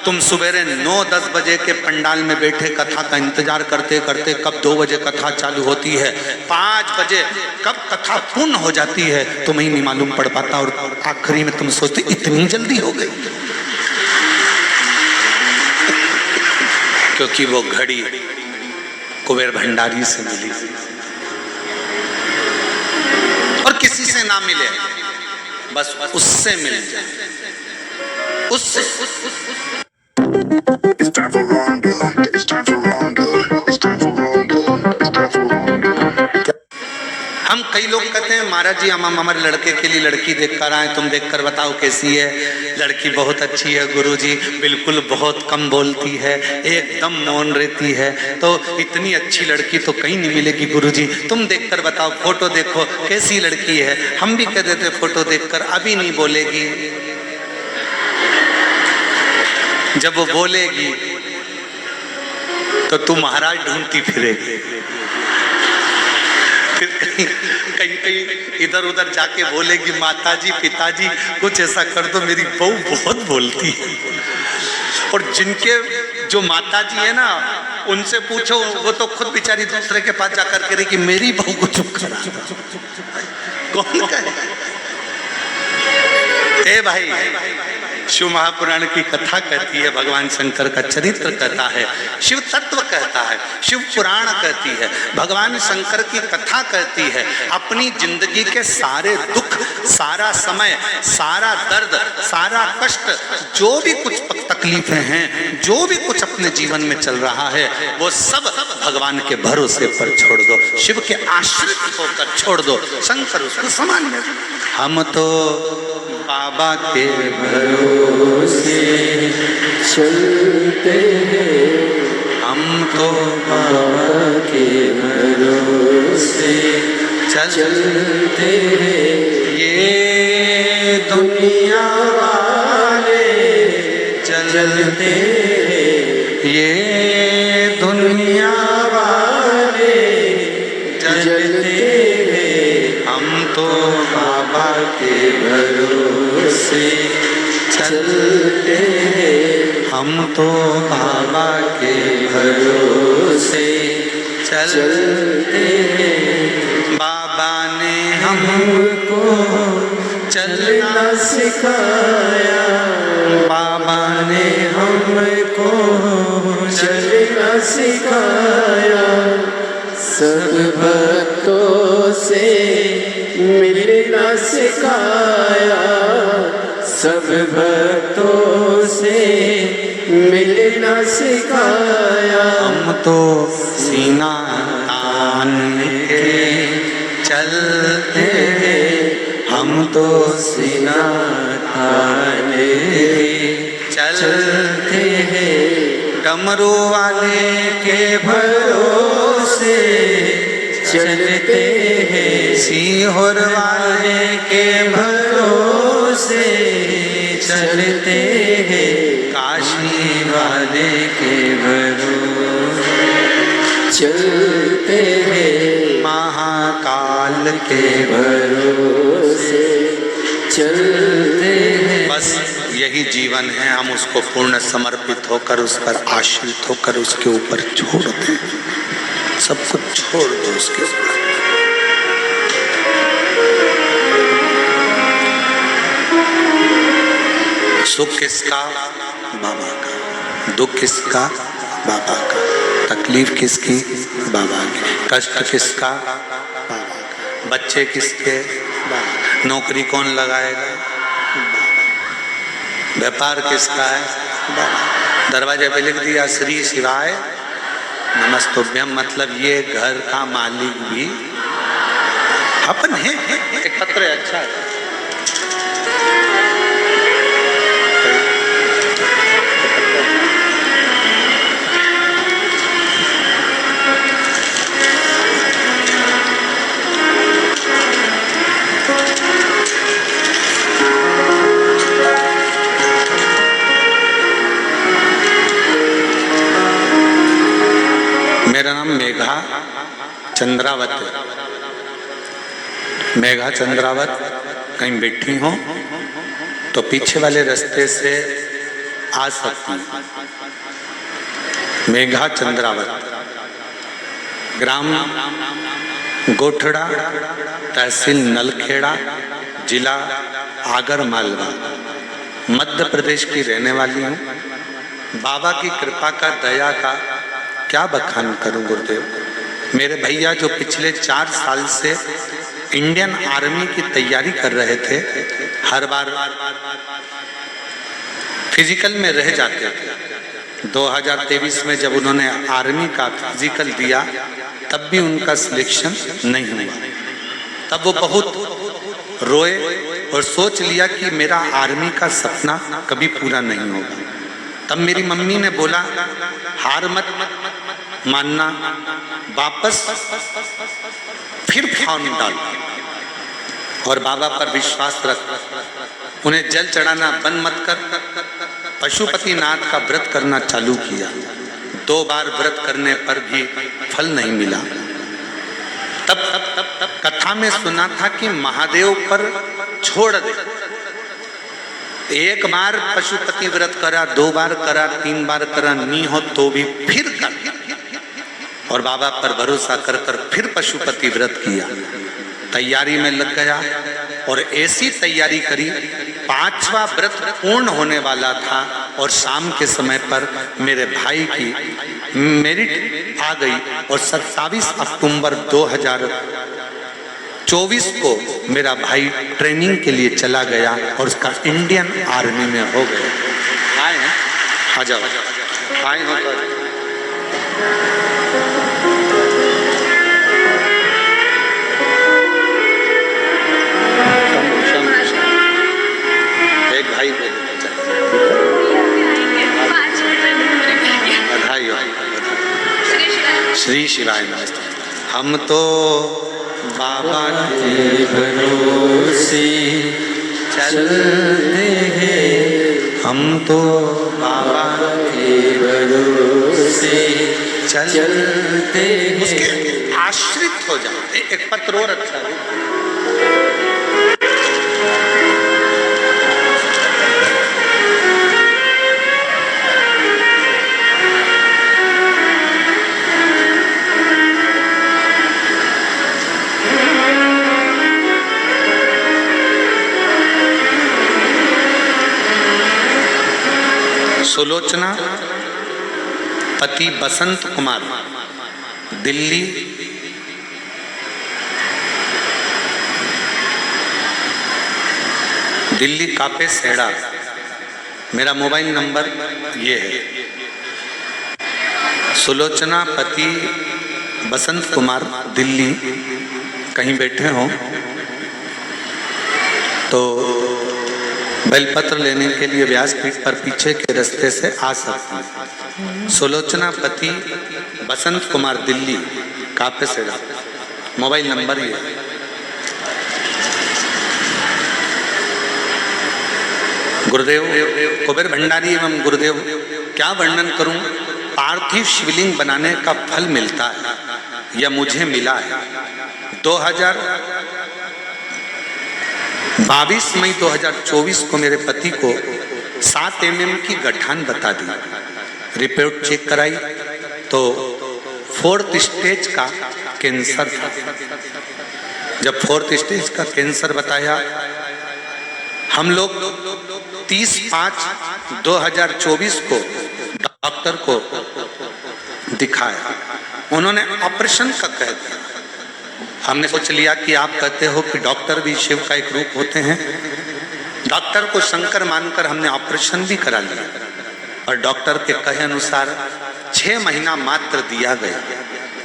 तुम सवेरे 9-10 बजे के पंडाल में बैठे कथा का इंतजार करते करते कब 2 बजे कथा चालू होती है, 5 बजे कब कथा पूर्ण हो जाती है तुम्हें नहीं मालूम पड़ पाता, और आखिरी में तुम सोचते इतनी जल्दी हो गई, क्योंकि वो घड़ी कुबेर भंडारी से मिली और किसी से ना मिले, बस उससे मिल जाए। उससे It's time for Rondo. It's time for Rondo. It's time for Rondo. It's time for Rondo. हम कई लोग कहते हैं महाराज जी हम हमारे लड़के के लिए लड़की देख कर आए, तुम देख कर बताओ कैसी है। लड़की बहुत अच्छी है गुरुजी, बिल्कुल बहुत कम बोलती है, एकदम मौन रहती है, तो इतनी अच्छी लड़की तो कहीं नहीं मिलेगी गुरुजी, तुम देख कर बताओ, फोटो देखो कैसी लड़की है। हम भी कह देते फोटो देखकर अभी नहीं बोलेगी, जब वो बोलेगी तो तू महाराज ढूंढती फिरेगी, फिर कहीं इधर उधर जाके बोलेगी माताजी पिताजी कुछ ऐसा कर दो, मेरी बहू बहुत बोलती है। और जिनके जो माताजी है ना उनसे पूछो, वो तो खुद बेचारी दूसरे के पास जाकर कह रही कि मेरी बहू को चुप करा। कौन कहे? ए भाई शिव महापुराण की कथा कहती है, भगवान शंकर का चरित्र कहता है, शिव तत्व कहता है, शिव पुराण कहती है, भगवान शंकर की कथा कहती है। अपनी जिंदगी के सारे दुख, सारा समय, सारा दर्द, सारा कष्ट, जो भी कुछ तकलीफें हैं, जो भी कुछ अपने जीवन में चल रहा है, वो सब भगवान के भरोसे पर छोड़ दो, शिव के आश्रित होकर छोड़ दो। शंकर उसको समान है। हम तो बाबा के भरोसे चलते हैं, हम तो बाबा के भरोसे चलते हैं। ये दुनिया वाले चलते हैं, ये दुनिया वाले चलते हैं। हम तो बाबा के भरोसे चलते हैं, हम तो बाबा के भरोसे चलते हैं। बाबा ने हमको चलना सिखाया, बाबा ने हमको चलना सिखाया, सब भक्तों से मिलना सिखाया, सब भक्तों से मिलना सिखाया। हम तो सीना तान के चलते हैं, हम तो सीना तान के चलते हैं। डमरू वाले के भरोसे चलते हैं, सीहोर वाले के भरोसे चलते हैं, काशी वाले के भरोसे चलते हैं, महाकाल के भरोसे चलते हैं। बस यही जीवन है, हम उसको पूर्ण समर्पित होकर, उस पर आश्रित होकर उसके ऊपर छोड़ दें, सब कुछ छोड़ दो उसके ऊपर। सुख किसका? बाबा का। दुख किसका? बाबा का। तकलीफ किसकी? बाबा की। कष्ट किसका? बाबा का। बच्चे किसके? बाबा। नौकरी कौन लगाएगा? व्यापार किसका है? बाबा। दरवाजे पे लिख दिया श्री शिवाय नमस्तुभ्यम, मतलब ये घर का मालिक भी अपन है। एक पत्र है, अच्छा है। मेरा नाम मेघा चंद्रावत है। मेघा चंद्रावत कहीं बैठी हो तो पीछे वाले रास्ते से आ सकती हैं। मेघा चंद्रावत, ग्राम गोठड़ा, तहसील नलखेड़ा, जिला आगर मालवा, मध्य प्रदेश की रहने वाली हूँ। बाबा की कृपा का, दया का क्या बखान करूं गुरुदेव। मेरे भैया जो पिछले 4 साल से इंडियन आर्मी की तैयारी कर रहे थे, हर बार फिजिकल में रह जाते थे। 2023 में जब उन्होंने आर्मी का फिजिकल दिया तब भी उनका सिलेक्शन नहीं हुआ। तब वो बहुत रोए और सोच लिया कि मेरा आर्मी का सपना कभी पूरा नहीं होगा। तब मेरी मम्मी ने बोला हार मत मानना, वापस फिर फॉर्म डाल और बाबा पर विश्वास रख, उन्हें जल चढ़ाना बंद मत कर। पशुपतिनाथ का व्रत करना चालू किया। 2 बार व्रत करने पर भी फल नहीं मिला। तब कथा में सुना था कि महादेव पर छोड़ दे। 1 बार पशुपति व्रत करा, 2 बार करा, 3 बार करा, नहीं हो तो भी फिर कर, और बाबा पर भरोसा कर कर फिर पशुपति व्रत किया। तैयारी में लग गया, और ऐसी तैयारी करी, 5वां व्रत पूर्ण होने वाला था और शाम के समय पर मेरे भाई की मेरिट आ गई और 27 अक्टूबर 2024 को मेरा भाई ट्रेनिंग के लिए चला गया और उसका इंडियन आर्मी में हो गया। आए हैं, आ जाओ, आए हो तो। एक भाई को बधाई हो। श्री शिवाय नमस्ते। हम तो बाबा के भरोसे चलते हैं, हम तो बाबा के भरोसे चलते हैं। उसके आश्रित हो जाते। एक पत्र और अच्छा है, सुलोचना पति बसंत कुमार, दिल्ली, दिल्ली कापे सेड़ा। मेरा मोबाइल नंबर ये है। सुलोचना पति बसंत कुमार, दिल्ली, कहीं बैठे हो तो बेलपत्र लेने के लिए व्यासपीठ पर पीछे के रास्ते से आ सकते हैं। सुलोचना पति बसंत कुमार, दिल्ली, कापे सेड़ा। मोबाइल नंबर ये है। गुरुदेव कुबेर भंडारी एवं गुरुदेव, क्या वर्णन करूं। पार्थिव शिवलिंग बनाने का फल मिलता है, यह मुझे मिला है। 22 मई 2024 को मेरे पति को 7 mm की गठान बता दी। रिपोर्ट चेक कराई तो 4th स्टेज का कैंसर था। जब 4th स्टेज का कैंसर बताया, हम लोग 30/5/2024 को डॉक्टर को दिखाया। उन्होंने ऑपरेशन का कह दिया। हमने सोच लिया कि आप कहते हो कि डॉक्टर भी शिव का एक रूप होते हैं। डॉक्टर को शंकर मानकर हमने ऑपरेशन भी करा लिया और डॉक्टर के कहे अनुसार 6 महीना मात्र दिया गया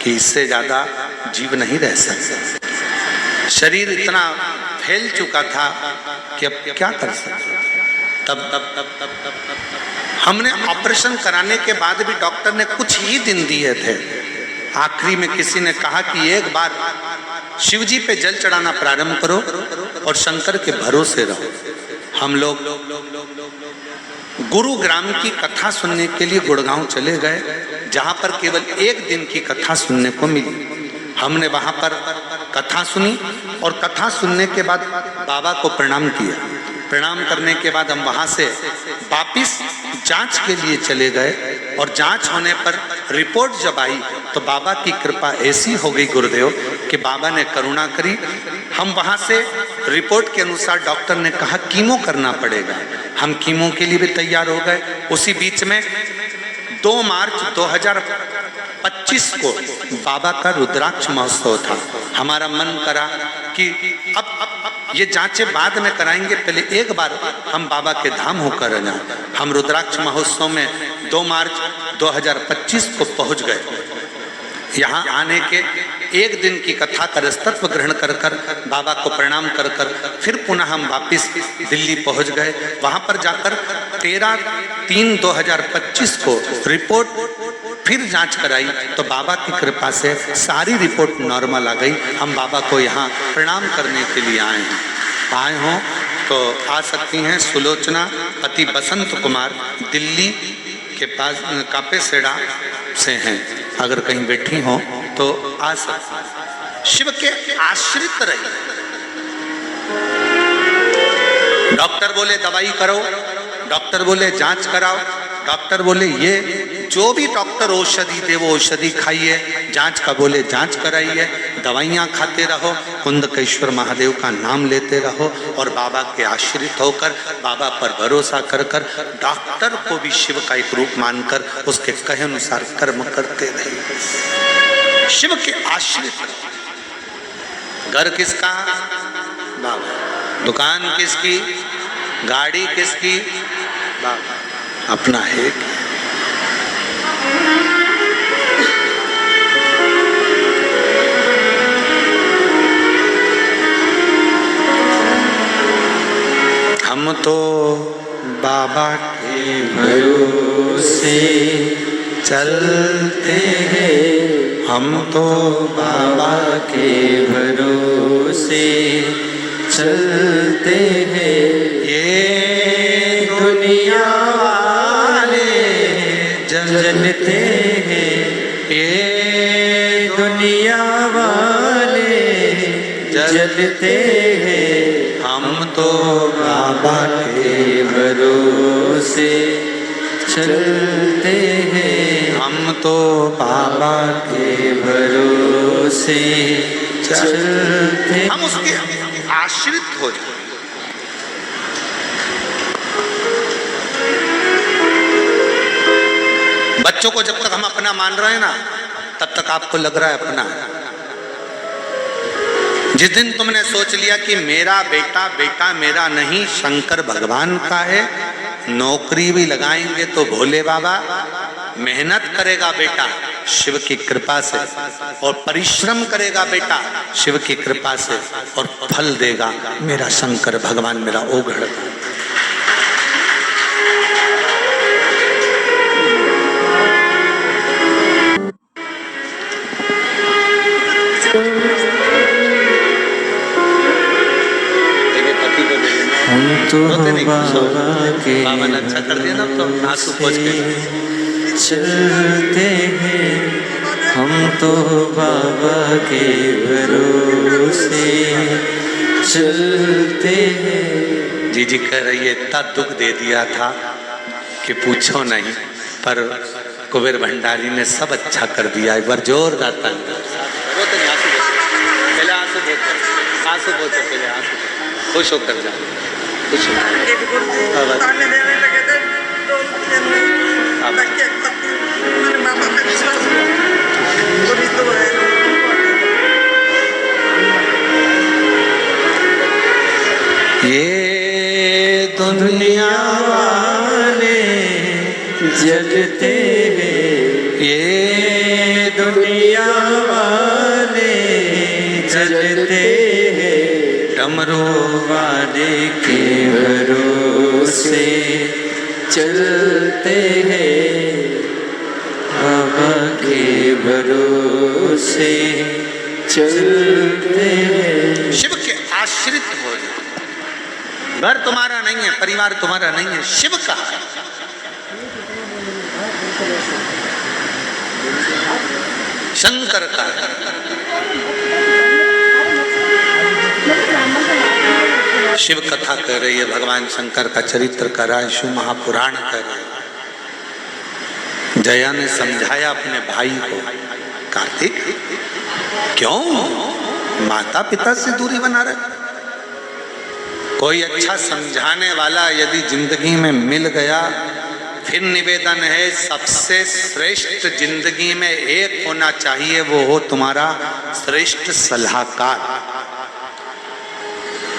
कि इससे ज्यादा जीव नहीं रह सकता। शरीर इतना फैल चुका था कि अब क्या कर सकते। तब हमने ऑपरेशन कराने के बाद भी डॉक्टर ने कुछ ही दिन दिए थे। आखिरी में किसी ने कहा कि एक बार शिव जी पे जल चढ़ाना प्रारंभ करो और शंकर के भरोसे रहो। हम लोग गुरुग्राम की कथा सुनने के लिए गुड़गांव चले गए, जहां पर केवल 1 दिन की कथा सुनने को मिली। हमने वहां पर कथा सुनी और कथा सुनने के बाद बाबा को प्रणाम किया। प्रणाम करने के बाद हम वहां से वापिस जांच के लिए चले गए और जांच होने पर रिपोर्ट जब आई तो बाबा की कृपा ऐसी हो गई गुरुदेव कि बाबा ने करुणा करी। हम वहां से रिपोर्ट के अनुसार डॉक्टर ने कहा कीमो करना पड़ेगा। हम कीमो के लिए भी तैयार हो गए। उसी बीच में 2 मार्च 2025 को बाबा का रुद्राक्ष महोत्सव था। हमारा मन करा कि अब ये जांचें बाद में कराएंगे, पहले एक बार हम बाबा के धाम होकर जाएं। हम रुद्राक्ष महोत्सव में 2 मार्च 2025 को पहुंच गए। यहाँ आने के 1 दिन की कथा का रसतत्व ग्रहण कर बाबा को प्रणाम कर फिर पुनः हम वापिस दिल्ली पहुंच गए। वहां पर जाकर 13/3/2025 को रिपोर्ट फिर जांच कराई तो बाबा की कृपा से सारी रिपोर्ट नॉर्मल आ गई। हम बाबा को यहाँ प्रणाम करने के लिए आए हैं। आए हों तो आ सकती हैं। सुलोचना पति बसंत कुमार, दिल्ली के पास कापे सेड़ा से हैं। अगर कहीं बैठी हो तो आ सकती। शिव के आश्रित रही। डॉक्टर बोले दवाई करो, डॉक्टर बोले जांच कराओ, डॉक्टर बोले ये जो भी डॉक्टर औषधि दे वो औषधि खाइए, जांच का बोले जांच कराइए, दवाइयाँ खाते रहो, कुंदकेश्वर महादेव का नाम लेते रहो और बाबा के आश्रित होकर, बाबा पर भरोसा कर कर, डॉक्टर को भी शिव का एक रूप मानकर उसके कहे अनुसार कर्म करते रहे। शिव के आश्रित। घर किसका? बाबा। दुकान किसकी? गाड़ी किसकी? बाबा। अपना है। हम तो बाबा के भरोसे चलते हैं, हम तो बाबा के भरोसे चलते हैं। ये दुनिया वाले जलते हैं, ये दुनिया वाले जलते हैं। हम तो बाबा के भरोसे चलते हैं, हम तो बाबा के भरोसे चलते। हम उसके आश्रित हो जाए। बच्चों को जब तक हम अपना मान रहे हैं ना, तब तक आपको लग रहा है अपना। जिस दिन तुमने सोच लिया कि मेरा बेटा बेटा मेरा नहीं, शंकर भगवान का है, नौकरी भी लगाएंगे तो भोले बाबा, मेहनत करेगा बेटा शिव की कृपा से, और परिश्रम करेगा बेटा शिव की कृपा से, और फल देगा मेरा शंकर भगवान, मेरा ओघड़। हम तो बाबा के बाबा ने अच्छा कर दिया ना, तो आंसू पोंछ के चलते हैं, हम तो बाबा के भरोसे चलते हैं। जी कह रही है, इतना दुख दे दिया था कि पूछो नहीं, पर कुबेर भंडारी ने सब अच्छा कर दिया। एक बार जोरदार ताली। रोते नहीं, आंसू पोंछो पहले, आंसू पोंछो, आंसू पोंछो पहले, आंसू खुश होकर जाओ, खुश ये दुनिया वाले जलते हैं, ये दुनिया वाले जलते हैं। डमरू वाले के भरोसे चलते हैं, बाबा के भरोसे चलते हैं। शिव के आश्रित हो जाओ। घर तुम्हारा नहीं है, परिवार तुम्हारा नहीं है, शिव का है। शंकर का है। शिव कथा कह रही है, भगवान शंकर का चरित्र कर रहा है, शिव महापुराण कर रहा है। जया ने समझाया अपने भाई को, कार्तिक क्यों माता पिता से दूरी बना रहे? कोई अच्छा समझाने वाला यदि जिंदगी में मिल गया, फिर निवेदन है, सबसे श्रेष्ठ जिंदगी में एक होना चाहिए, वो हो तुम्हारा श्रेष्ठ सलाहकार।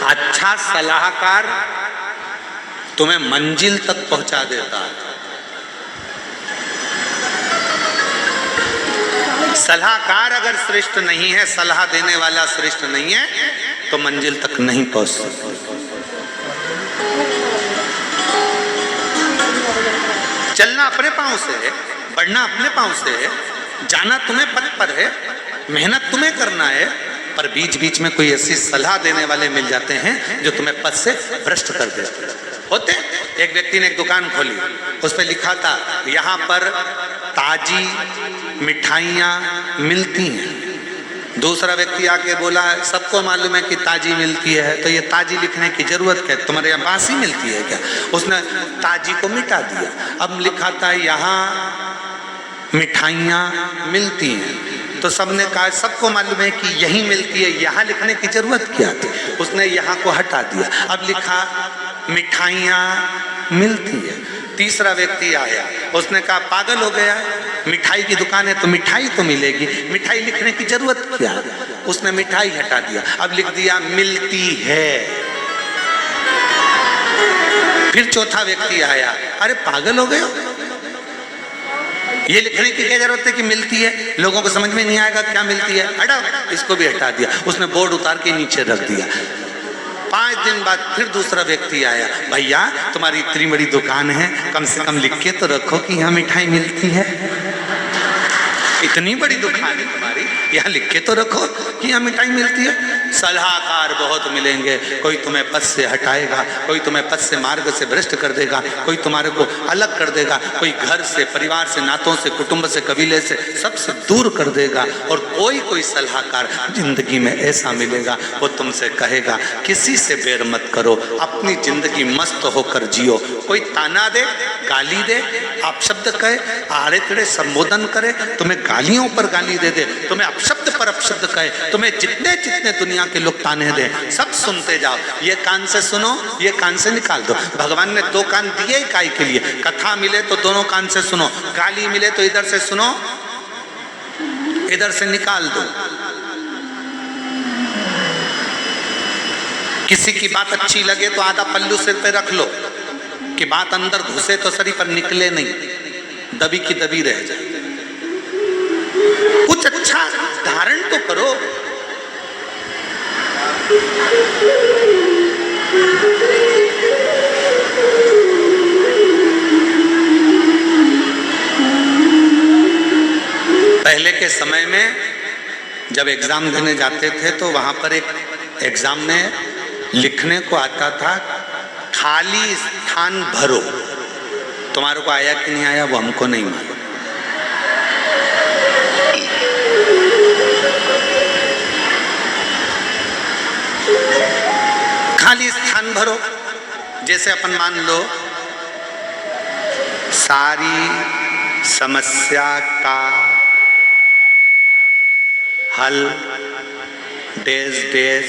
अच्छा सलाहकार तुम्हें मंजिल तक पहुंचा देता है। सलाहकार अगर श्रेष्ठ नहीं है, सलाह देने वाला श्रेष्ठ नहीं है, तो मंजिल तक नहीं पहुंच सकते। चलना अपने पांव से है, बढ़ना अपने पांव से है, जाना तुम्हें पथ पर है, मेहनत तुम्हें करना है, पर बीच बीच में कोई ऐसी सलाह देने वाले मिल जाते हैं जो तुम्हें पथ से भ्रष्ट कर देते होते। एक व्यक्ति ने एक दुकान खोली, उस पर लिखा था यहाँ पर ताजी मिठाइयाँ मिलती हैं। दूसरा व्यक्ति आके बोला, सबको मालूम है कि ताजी मिलती है, तो ये ताजी लिखने की जरूरत क्या है, तुम्हारे यहाँ बासी मिलती है क्या? उसने ताजी को मिटा दिया। अब लिखा था यहाँ मिठाइयाँ मिलती हैं। तो सबने कहा सबको मालूम है कि यही मिलती है, यहाँ लिखने की जरूरत क्या थी। उसने यहाँ को हटा दिया, अब लिखा मिठाइयाँ मिलती है। तीसरा व्यक्ति आया, उसने कहा पागल हो गया, मिठाई की दुकान है तो मिठाई तो मिलेगी, मिठाई लिखने की जरूरत क्या है। उसने मिठाई हटा दिया, अब लिख दिया मिलती है। फिर चौथा व्यक्ति आया, अरे पागल हो गए हो, ये लिखने की क्या जरूरत है कि मिलती है, लोगों को समझ में नहीं आएगा क्या मिलती है, हटाओ, इसको भी हटा दिया। उसने बोर्ड उतार के नीचे रख दिया। 5 दिन बाद फिर दूसरा व्यक्ति आया, भैया तुम्हारी इतनी बड़ी दुकान है, कम से कम लिख के तो रखो कि यहाँ मिठाई मिलती है। इतनी बड़ी दुकान है तुम्हारी, यहाँ लिख के तो रखो कि यहाँ मिठाई मिलती है। सलाहकार बहुत मिलेंगे, कोई तुम्हें पद से हटाएगा, कोई तुम्हें पद से मार्ग से भ्रष्ट कर देगा, कोई तुम्हारे को अलग कर देगा, कोई घर से, परिवार से, नातों से, कुटुंब से, कबीले से, सबसे दूर कर देगा। और कोई सलाहकार जिंदगी में ऐसा मिलेगा, वो तुमसे कहेगा किसी से बैर मत करो, अपनी जिंदगी मस्त होकर जियो। कोई ताना दे, गाली दे, अपशब्द कहे, आड़े तेड़े संबोधन करे, तुम्हें गालियों पर गाली दे दे, तुम्हें अपशब्द पर अपशब्द कहे, तुम्हें जितने जितने दुनिया के लोग ताने दें, सब सुनते जाओ। ये कान से सुनो, ये कान से निकाल दो। भगवान ने 2 कान दिए काहे के लिए? कथा मिले तो दोनों कान से सुनो, गाली मिले तो इधर से सुनो, इधर से निकाल दो। किसी की बात अच्छी लगे तो आधा पल्लू सिर पे रख लो, कि बात अंदर घुसे तो शरीर पर निकले नहीं, दबी की दबी रह जाए। कुछ अच्छा धारण तो करो। पहले के समय में जब एग्जाम देने जाते थे तो वहां पर एक एग्जाम में लिखने को आता था खाली स्थान भरो। तुम्हारे को आया कि नहीं आया वो हमको नहीं मालूम। खाली स्थान भरो। जैसे अपन मान लो सारी समस्या का हल डैश डैश